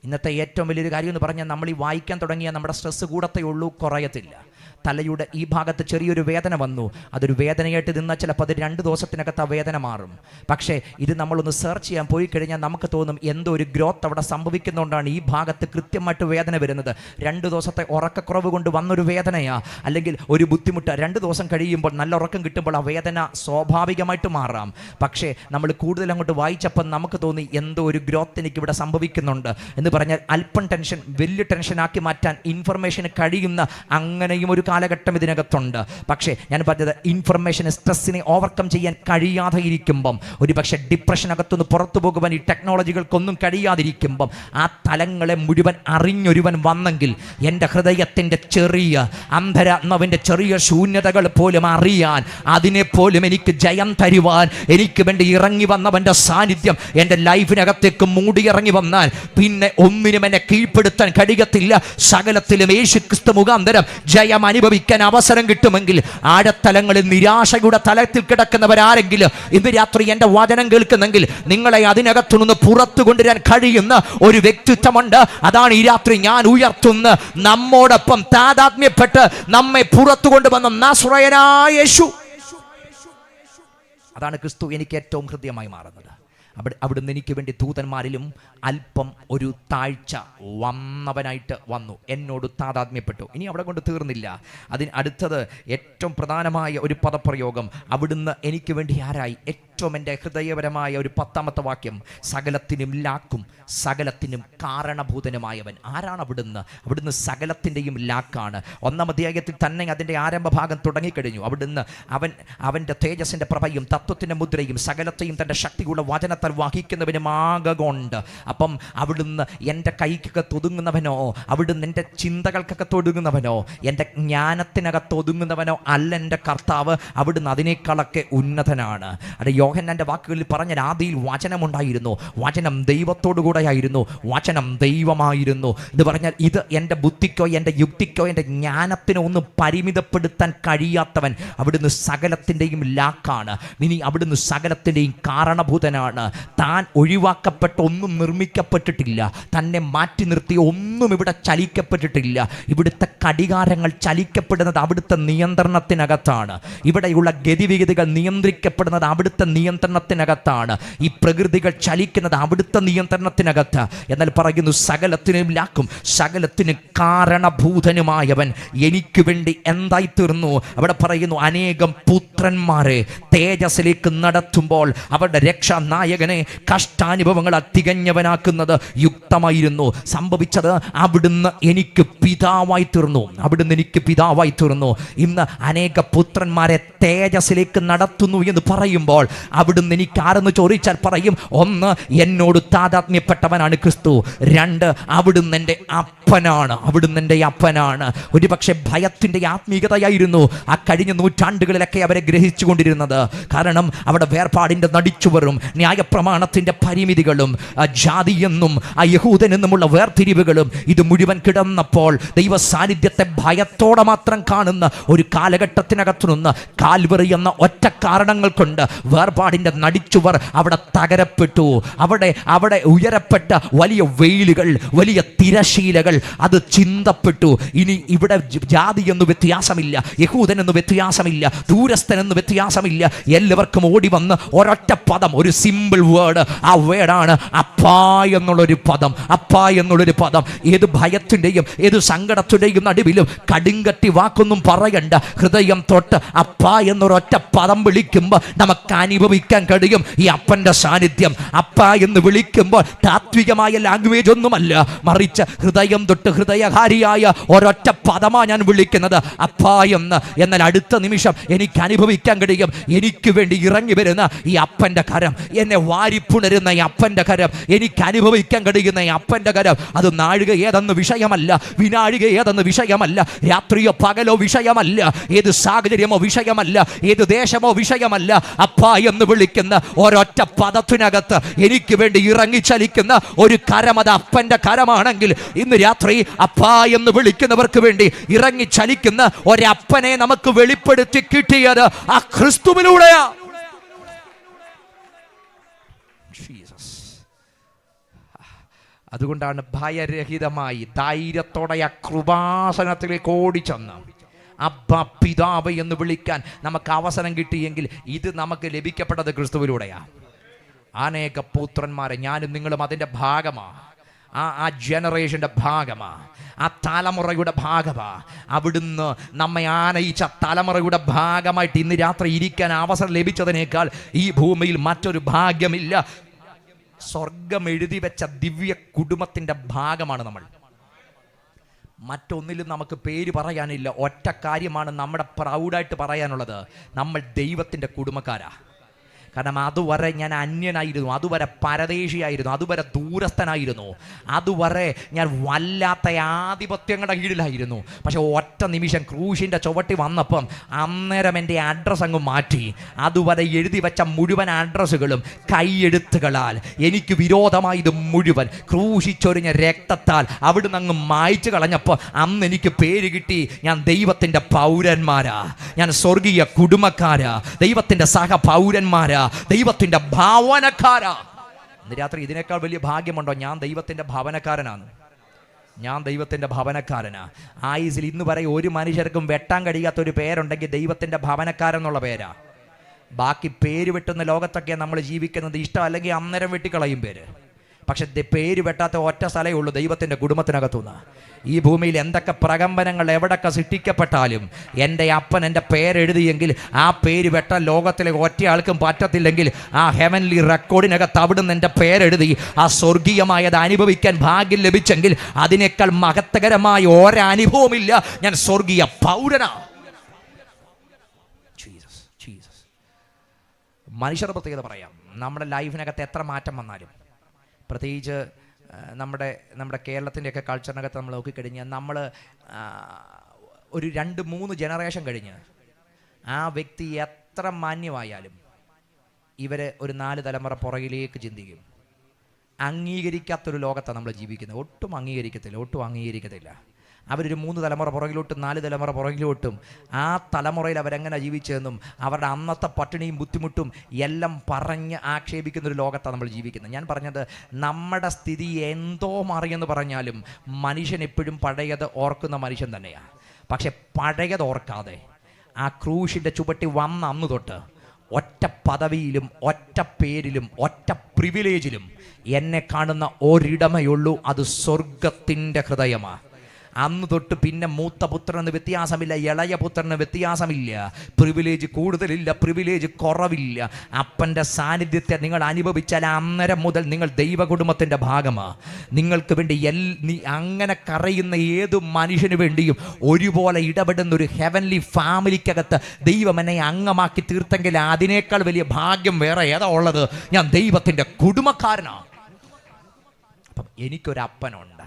ഇന്നത്തെ ഏറ്റവും വലിയൊരു കാര്യം എന്ന് പറഞ്ഞാൽ, നമ്മൾ ഈ വായിക്കാൻ തുടങ്ങിയാൽ നമ്മുടെ സ്ട്രെസ്സ് കൂടത്തേ ഉള്ളൂ, കുറയത്തില്ല. തലയുടെ ഈ ഭാഗത്ത് ചെറിയൊരു വേദന വന്നു, അതൊരു വേദനയായിട്ട് നിന്നാൽ ചിലപ്പോൾ അത് 2 ദിവസത്തിനകത്ത് ആ വേദന മാറും. പക്ഷേ ഇത് നമ്മളൊന്ന് സെർച്ച് ചെയ്യാൻ പോയി കഴിഞ്ഞാൽ നമുക്ക് തോന്നും എന്തോ ഒരു ഗ്രോത്ത് അവിടെ സംഭവിക്കുന്നതുകൊണ്ടാണ് ഈ ഭാഗത്ത് കൃത്യമായിട്ട് വേദന വരുന്നത്. 2 ദിവസത്തെ ഉറക്കക്കുറവ് കൊണ്ട് വന്നൊരു വേദനയാ, അല്ലെങ്കിൽ ഒരു ബുദ്ധിമുട്ട്. 2 ദിവസം കഴിയുമ്പോൾ നല്ല ഉറക്കം കിട്ടുമ്പോൾ ആ വേദന സ്വാഭാവികമായിട്ട് മാറാം. പക്ഷേ നമ്മൾ കൂടുതൽ അങ്ങോട്ട് വായിച്ചപ്പോൾ നമുക്ക് തോന്നി എന്തോ ഒരു ഗ്രോത്ത് എനിക്ക് ഇവിടെ സംഭവിക്കുന്നുണ്ട് എന്ന് പറഞ്ഞാൽ അല്പം ടെൻഷൻ വലിയ ടെൻഷനാക്കി മാറ്റാൻ ഇൻഫർമേഷന് കഴിയുന്ന അങ്ങനെയും ഒരു കാലഘട്ടം ഇതിനകത്തുണ്ട്. പക്ഷേ ഞാൻ പറഞ്ഞത്, ഇൻഫർമേഷന് സ്ട്രെസ്സിനെ ഓവർകം ചെയ്യാൻ കഴിയാതെ ഇരിക്കുമ്പം, ഒരു പക്ഷേ ഡിപ്രഷനകത്തുനിന്ന് പുറത്തു പോകുവാൻ ഈ ടെക്നോളജികൾക്കൊന്നും കഴിയാതിരിക്കുമ്പം, ആ തലങ്ങളെ മുഴുവൻ അറിഞ്ഞൊരുവൻ വന്നെങ്കിൽ എൻ്റെ ഹൃദയത്തിൻ്റെ ചെറിയ അന്തരാത്മാവിൻ്റെ ചെറിയ ശൂന്യതകൾ പോലും അറിയാൻ, അതിനെപ്പോലും എനിക്ക് ജയം തരുവാൻ എനിക്ക് വേണ്ടി ഇറങ്ങി വന്നവൻ്റെ സാന്നിധ്യം എൻ്റെ ലൈഫിനകത്തേക്ക് മൂടിയിറങ്ങി വന്നാൽ പിന്നെ ഒന്നിനും എന്നെ കീഴ്പ്പെടുത്താൻ കഴിയത്തില്ല. സകലത്തിലും യേശുക്രിസ്തു മുഖാന്തരം ജയം അനുഭവിക്കാൻ അവസരം കിട്ടുമെങ്കിൽ, ആഴത്തലങ്ങളിൽ നിരാശയുടെ തലത്തിൽ കിടക്കുന്നവരാരെങ്കിലും ഇന്ന് രാത്രി എൻ്റെ വചനം കേൾക്കുന്നെങ്കിൽ, നിങ്ങളെ അതിനകത്തുനിന്ന് പുറത്തു കൊണ്ടുവരാൻ കഴിയുന്ന ഒരു വ്യക്തിത്വമുണ്ട്. അതാണ് ഈ രാത്രി ഞാൻ ഉയർത്തുന്ന, നമ്മോടൊപ്പം താതാത്മ്യപ്പെട്ട് നമ്മെ പുറത്തു കൊണ്ടുവന്ന നസ്രയനായ യേശു. അതാണ് ക്രിസ്തു എനിക്ക് ഏറ്റവും ഹൃദ്യമായി മാറുന്നത്. അവിടുന്ന് എനിക്ക് വേണ്ടി ദൂതന്മാരിലും അല്പം ഒരു താഴ്ച വന്നവനായിട്ട് വന്നു, എന്നോട് താതാത്മ്യപ്പെട്ടു. ഇനി അവിടെ കൊണ്ട് തീർന്നില്ല. അതിന് അടുത്തത് ഏറ്റവും പ്രധാനമായ ഒരു പദപ്രയോഗം, അവിടുന്ന് എനിക്ക് വേണ്ടി ആരായി? ഏറ്റവും എൻ്റെ ഹൃദയപരമായ ഒരു 10ാമത്തെ വാക്യം, സകലത്തിനും ലാക്കും സകലത്തിനും കാരണഭൂതനുമായവൻ. ആരാണ് അവിടുന്ന്? അവിടുന്ന് സകലത്തിൻ്റെയും ലാക്കാണ്. 1-ാം അധ്യായത്തിൽ തന്നെ അതിൻ്റെ ആരംഭഭാഗം തുടങ്ങിക്കഴിഞ്ഞു. അവിടുന്ന് അവൻ്റെ തേജസ്സിൻ്റെ പ്രഭയും തത്വത്തിൻ്റെ മുദ്രയും സകലത്തെയും തൻ്റെ ശക്തിയുള്ള വചനത്താൽ വഹിക്കുന്നവനുമാകൊണ്ട്. അപ്പം അവിടുന്ന് എൻ്റെ കൈക്കകത്ത് ഒതുങ്ങുന്നവനോ, അവിടുന്ന് എൻ്റെ ചിന്തകൾക്കകത്ത് ഒതുങ്ങുന്നവനോ, എൻ്റെ ജ്ഞാനത്തിനകത്ത് ഒതുങ്ങുന്നവനോ അല്ല എൻ്റെ കർത്താവ്. അവിടുന്ന് അതിനേക്കാളൊക്കെ ഉന്നതനാണ്. അത് യോഹന്നാൻ്റെ വാക്കുകളിൽ പറഞ്ഞ, ആദിയിൽ വചനമുണ്ടായിരുന്നു, വചനം ദൈവത്തോടു കൂടെയായിരുന്നു, വചനം ദൈവമായിരുന്നു എന്ന് പറഞ്ഞാൽ, ഇത് എൻ്റെ ബുദ്ധിക്കോ എൻ്റെ യുക്തിക്കോ എൻ്റെ ജ്ഞാനത്തിനോ ഒന്നും പരിമിതപ്പെടുത്താൻ കഴിയാത്തവൻ. അവിടുന്ന് സകലത്തിൻ്റെയും ലാക്കാണ്. ഇനി അവിടുന്ന് സകലത്തിൻ്റെയും കാരണഭൂതനാണ്. താൻ ഒഴിവാക്കപ്പെട്ട ഒന്നും നിർമ്മിക്കപ്പെട്ടിട്ടില്ല, തന്നെ മാറ്റി നിർത്തിയ ഒന്നും ഇവിടെ ചലിക്കപ്പെട്ടിട്ടില്ല. ഇവിടുത്തെ കടികാരങ്ങൾ ചലിക്കപ്പെടുന്നത് അവിടുത്തെ നിയന്ത്രണത്തിനകത്താണ്. ഇവിടെയുള്ള ഗതിവിഗതികൾ നിയന്ത്രിക്കപ്പെടുന്നത് അവിടുത്തെ നിയന്ത്രണത്തിനകത്താണ്. ഈ പ്രകൃതികൾ ചലിക്കുന്നത് അവിടുത്തെ നിയന്ത്രണത്തിനകത്ത്. എന്നാൽ പറയുന്നു, സകലത്തിനും ലാക്കും സകലത്തിന് കാരണഭൂതനുമായവൻ എനിക്ക് വേണ്ടി എന്തായി തീർന്നു. അവിടെ പറയുന്നു, അനേകം പുത്രന്മാരെ തേജസ്സിലേക്ക് നടത്തുമ്പോൾ അവരുടെ രക്ഷാ നായകനെ കഷ്ടാനുഭവങ്ങളാൽ തികഞ്ഞവനാക്കുന്നത് യുക്തമായിരുന്നു. സംഭവിച്ചത്, അവിടുന്ന് എനിക്ക് പിതാവായി തീർന്നു. അവിടുന്ന് എനിക്ക് പിതാവായി തീർന്നു. ഇന്ന് അനേക പുത്രന്മാരെ തേജസ്സിലേക്ക് നടത്തുന്നു എന്ന് പറയുമ്പോൾ, അവിടുന്ന് എനിക്ക് ആരെന്ന് ചോദിച്ചാൽ പറയും, 1 എന്നോട് താതാത്മ്യപ്പെട്ടവനാണ് ക്രിസ്തു. 2 അവിടുന്ന് എൻ്റെ അപ്പനാണ്. അവിടുന്ന് എൻ്റെ അപ്പനാണ്. ഒരുപക്ഷെ ഭയത്തിൻ്റെ ആത്മീയതയായിരുന്നു ആ കഴിഞ്ഞ നൂറ്റാണ്ടുകളിലൊക്കെ അവരെ ഗ്രഹിച്ചു കൊണ്ടിരുന്നത്. കാരണം അവിടെ വേർപാടിൻ്റെ നടിച്ചുവറും ന്യായപ്രമാണത്തിൻ്റെ പരിമിതികളും ജാതിയെന്നും യഹൂദനെന്നുമുള്ള വേർതിരിവുകളും ഇത് മുഴുവൻ കിടന്നപ്പോൾ, ദൈവ സാന്നിധ്യത്തെ ഭയത്തോടെ മാത്രം കാണുന്ന ഒരു കാലഘട്ടത്തിനകത്തു നിന്ന് കാൽവറി എന്ന ഒറ്റ കാരണങ്ങൾ കൊണ്ട് വേർപാടിൻ്റെ നടിച്ചുവർ അവിടെ തകരപ്പെട്ടു. അവിടെ ഉയരപ്പെട്ട വലിയ വെയിലുകൾ, വലിയ തിരശീലകൾ അത് ചിന്തപ്പെട്ടു. ഇനി ഇവിടെ ജാതിയെന്ന് വ്യത്യാസമില്ല, യഹൂദനെന്ന് വ്യത്യാസമില്ല, ദൂരസ്ഥനെന്ന് വ്യത്യാസമില്ല. എല്ലാവർക്കും ഓടി വന്ന് ഒരൊറ്റ പദം, ഒരു സിമ്പിൾ വേർഡ്, ആ വേർഡാണ് അപ്പാ എന്നുള്ളൊരു പദം. അപ്പാ എന്നുള്ളൊരു പദം ഏത് ഭയത്തിൻ്റെയും ഏത് സങ്കടത്തിൻ്റെയും നടുവിലും കടുങ്കട്ടി വാക്കൊന്നും പറയണ്ട. ഹൃദയം തൊട്ട് അപ്പ എന്നൊരൊറ്റ പദം വിളിക്കുമ്പോൾ നമുക്ക് അനുഭവിക്കാൻ കഴിയും ഈ അപ്പൻ്റെ സാന്നിധ്യം. അപ്പ എന്ന് വിളിക്കുമ്പോൾ താത്വികമായ ലാംഗ്വേജ് ഒന്നുമല്ല, മറിച്ച് ഹൃദയം തൊട്ട് ഹൃദയഹാരിയായ ഒരൊറ്റ പദമാണ് ഞാൻ വിളിക്കുന്നത്, അപ്പ എന്ന്. എന്നാൽ അടുത്ത നിമിഷം എനിക്ക് അനുഭവിക്കാൻ കഴിയും എനിക്ക് വേണ്ടി ഇറങ്ങി വരുന്ന ഈ അപ്പൻ്റെ കരം, എന്നെ വാരിപ്പുണരുന്ന ഈ അപ്പൻ്റെ കരം, എനിക്ക് അനുഭവിക്കാൻ കഴിയുന്ന ഈ അപ്പൻ്റെ കരം. അത് നാഴിക ഏതെന്ന് വിഷയമല്ല, വിനാഴിക ഏതെന്ന് വിഷയമല്ല, രാത്രിയോ പകലോ വിഷയമല്ല, ഏത് സാഹചര്യമോ വിഷയമല്ല, ഏത് ദേശമോ വിഷയമല്ല. അപ്പ എന്ന് വിളിക്കുന്ന ഒരൊറ്റ പദത്തിനകത്ത് എനിക്ക് വേണ്ടി ഇറങ്ങി ചലിക്കുന്ന ഒരു കരം, അത് അപ്പൻ്റെ കരമാണെങ്കിൽ ഇന്ന് രാത്രി അപ്പ എന്ന് വിളിക്കുന്നവർക്ക് വേണ്ടി ഇറങ്ങി ചലിക്കുന്ന ഒരപ്പനെ നമുക്ക് വെളിപ്പെടുത്തി കിട്ടിയത് ആ ക്രിസ്തുവിലൂടെയാ. അതുകൊണ്ടാണ് ഭയരഹിതമായി ധൈര്യത്തോടെ ആ കൃപാസനത്തിലേക്ക് ഓടിച്ചെന്ന് അബ്ബ പിതാവ് എന്ന് വിളിക്കാൻ നമുക്ക് അവസരം കിട്ടിയെങ്കിൽ ഇത് നമുക്ക് ലഭിക്കപ്പെട്ടത് ക്രിസ്തുവിലൂടെയാ. അനേക പുത്രന്മാരെ ഞാനും നിങ്ങളും അതിൻ്റെ ഭാഗമാണ്, ആ ജനറേഷൻ്റെ ഭാഗമാണ്, ആ തലമുറയുടെ ഭാഗമാണ്. അവിടുന്ന് നമ്മെ ആനയിച്ച തലമുറയുടെ ഭാഗമായിട്ട് ഇന്ന് രാത്രി ഇരിക്കാൻ അവസരം ലഭിച്ചതിനേക്കാൾ ഈ ഭൂമിയിൽ മറ്റൊരു ഭാഗ്യമില്ല. സ്വർഗം എഴുതി വെച്ച ദിവ്യ കുടുംബത്തിൻ്റെ ഭാഗമാണ് നമ്മൾ. മറ്റൊന്നിലും നമുക്ക് പേര് പറയാനില്ല. ഒറ്റ കാര്യമാണ് നമ്മുടെ പ്രൗഡായിട്ട് പറയാനുള്ളത്, നമ്മൾ ദൈവത്തിൻ്റെ കുടുംബക്കാരാ. കാരണം അതുവരെ ഞാൻ അന്യനായിരുന്നു, അതുവരെ പരദേശിയായിരുന്നു, അതുവരെ ദൂരസ്ഥനായിരുന്നു, അതുവരെ ഞാൻ വല്ലാത്ത ആധിപത്യങ്ങളുടെ കീഴിലായിരുന്നു. പക്ഷെ ഒറ്റ നിമിഷം ക്രൂശിൻ്റെ ചുവട്ടി വന്നപ്പം അന്നേരം എൻ്റെ അഡ്രസ്സ് അങ്ങ് മാറ്റി. അതുവരെ എഴുതി വെച്ച മുഴുവൻ അഡ്രസ്സുകളും കൈയെഴുത്തുകളാൽ എനിക്ക് വിരോധമായത് മുഴുവൻ ക്രൂശിച്ചൊരിഞ്ഞ രക്തത്താൽ അവിടുന്ന് അങ്ങ് മായ്ച്ചു കളഞ്ഞപ്പോൾ അന്ന് എനിക്ക് പേര് കിട്ടി, ഞാൻ ദൈവത്തിൻ്റെ പൗരന്മാരാ, ഞാൻ സ്വർഗീയ കുടുംബക്കാരാ, ദൈവത്തിൻ്റെ സഹപൗരന്മാരാ, ദൈവത്തിന്റെ ഭവനക്കാരാ. ഇന്ന് രാത്രി ഇതിനേക്കാൾ വലിയ ഭാഗ്യമുണ്ടോ? ഞാൻ ദൈവത്തിന്റെ ഭവനക്കാരനാണ്, ഞാൻ ദൈവത്തിന്റെ ഭവനക്കാരനാ. ആയുസിൽ ഇന്ന് വരെ ഒരു മനുഷ്യർക്കും വെട്ടാൻ കഴിയാത്തൊരു പേരുണ്ടെങ്കിൽ ദൈവത്തിന്റെ ഭവനക്കാരൻ എന്നുള്ള പേരാ. ബാക്കി പേര് വെട്ടുന്ന ലോകത്തൊക്കെ നമ്മൾ ജീവിക്കുന്നത്, ഇഷ്ടം അല്ലെങ്കിൽ അന്നേരം വെട്ടിക്കളയും പേര്. പക്ഷെ പേര് വെട്ടാത്ത ഒറ്റ സ്ഥലമേ ഉള്ളൂ, ദൈവത്തിൻ്റെ കുടുംബത്തിനകത്തുനിന്ന്. ഈ ഭൂമിയിൽ എന്തൊക്കെ പ്രകമ്പനങ്ങൾ എവിടൊക്കെ സൃഷ്ടിക്കപ്പെട്ടാലും എൻ്റെ അപ്പൻ എൻ്റെ പേരെഴുതിയെങ്കിൽ ആ പേര് വെട്ടാൻ ലോകത്തിലെ ഒറ്റ ആൾക്കും പറ്റത്തില്ലെങ്കിൽ ആ ഹെവൻലി റെക്കോർഡിനകത്ത് അവിടുന്ന് എൻ്റെ പേരെഴുതി ആ സ്വർഗീയമായത് അനുഭവിക്കാൻ ഭാഗ്യം ലഭിച്ചെങ്കിൽ അതിനേക്കാൾ മഹത്തകരമായ ഒരനുഭവമില്ല. ഞാൻ സ്വർഗീയ പൗരനാ. മനുഷ്യരുടെ പ്രത്യേകത പറയാം. നമ്മുടെ ലൈഫിനകത്ത് എത്ര മാറ്റം വന്നാലും, പ്രത്യേകിച്ച് നമ്മുടെ കേരളത്തിൻ്റെയൊക്കെ കൾച്ചറിനകത്ത് നമ്മൾ നോക്കിക്കഴിഞ്ഞാൽ നമ്മൾ ഒരു 2-3 ജനറേഷൻ കഴിഞ്ഞ് ആ വ്യക്തി എത്ര മാന്യമായാലും ഇവർ ഒരു 4 തലമുറ പുറകിലേക്ക് ചിന്തിക്കും. അംഗീകരിക്കാത്തൊരു ലോകത്താണ് നമ്മൾ ജീവിക്കുന്നത്. ഒട്ടും അംഗീകരിക്കത്തില്ല. അവരൊരു 3 തലമുറ പുറകിലോട്ടും 4 തലമുറ പുറകിലോട്ടും ആ തലമുറയിൽ അവരെങ്ങനെ ജീവിച്ചതെന്നും അവരുടെ അന്നത്തെ പട്ടിണിയും ബുദ്ധിമുട്ടും എല്ലാം പറഞ്ഞ് ആക്ഷേപിക്കുന്ന ഒരു ലോകത്താണ് നമ്മൾ ജീവിക്കുന്നത്. ഞാൻ പറഞ്ഞത്, നമ്മുടെ സ്ഥിതി എന്തോ മാറിയെന്ന് പറഞ്ഞാലും മനുഷ്യൻ എപ്പോഴും പഴയത് ഓർക്കുന്ന മനുഷ്യൻ തന്നെയാണ്. പക്ഷെ പഴയത് ഓർക്കാതെ ആ ക്രൂശിൻ്റെ ചുവട്ടി വന്ന അന്ന് തൊട്ട് ഒറ്റ പദവിയിലും ഒറ്റ പേരിലും ഒറ്റ പ്രിവിലേജിലും എന്നെ കാണുന്ന ഒരിടമയുള്ളൂ, അത് സ്വർഗത്തിൻ്റെ ഹൃദയമാണ്. അന്ന് തൊട്ട് പിന്നെ മൂത്ത പുത്രന് വ്യത്യാസമില്ല, ഇളയ പുത്രന് വ്യത്യാസമില്ല, പ്രിവിലേജ് കൂടുതലില്ല, പ്രിവിലേജ് കുറവില്ല. അപ്പൻ്റെ സാന്നിധ്യത്തെ നിങ്ങൾ അനുഭവിച്ചാൽ അന്നേരം മുതൽ നിങ്ങൾ ദൈവ കുടുംബത്തിൻ്റെ ഭാഗമാണ്. നിങ്ങൾക്ക് വേണ്ടി അങ്ങനെ കരയുന്ന ഏത് മനുഷ്യന് വേണ്ടിയും ഒരുപോലെ ഇടപെടുന്ന ഒരു ഹെവൻലി ഫാമിലിക്കകത്ത് ദൈവം എന്നെ അംഗമാക്കി തീർത്തെങ്കിൽ അതിനേക്കാൾ വലിയ ഭാഗ്യം വേറെ ഏതാ ഉള്ളത്? ഞാൻ ദൈവത്തിൻ്റെ കുടുംബക്കാരനാണ്. അപ്പം എനിക്കൊരപ്പനുണ്ട്.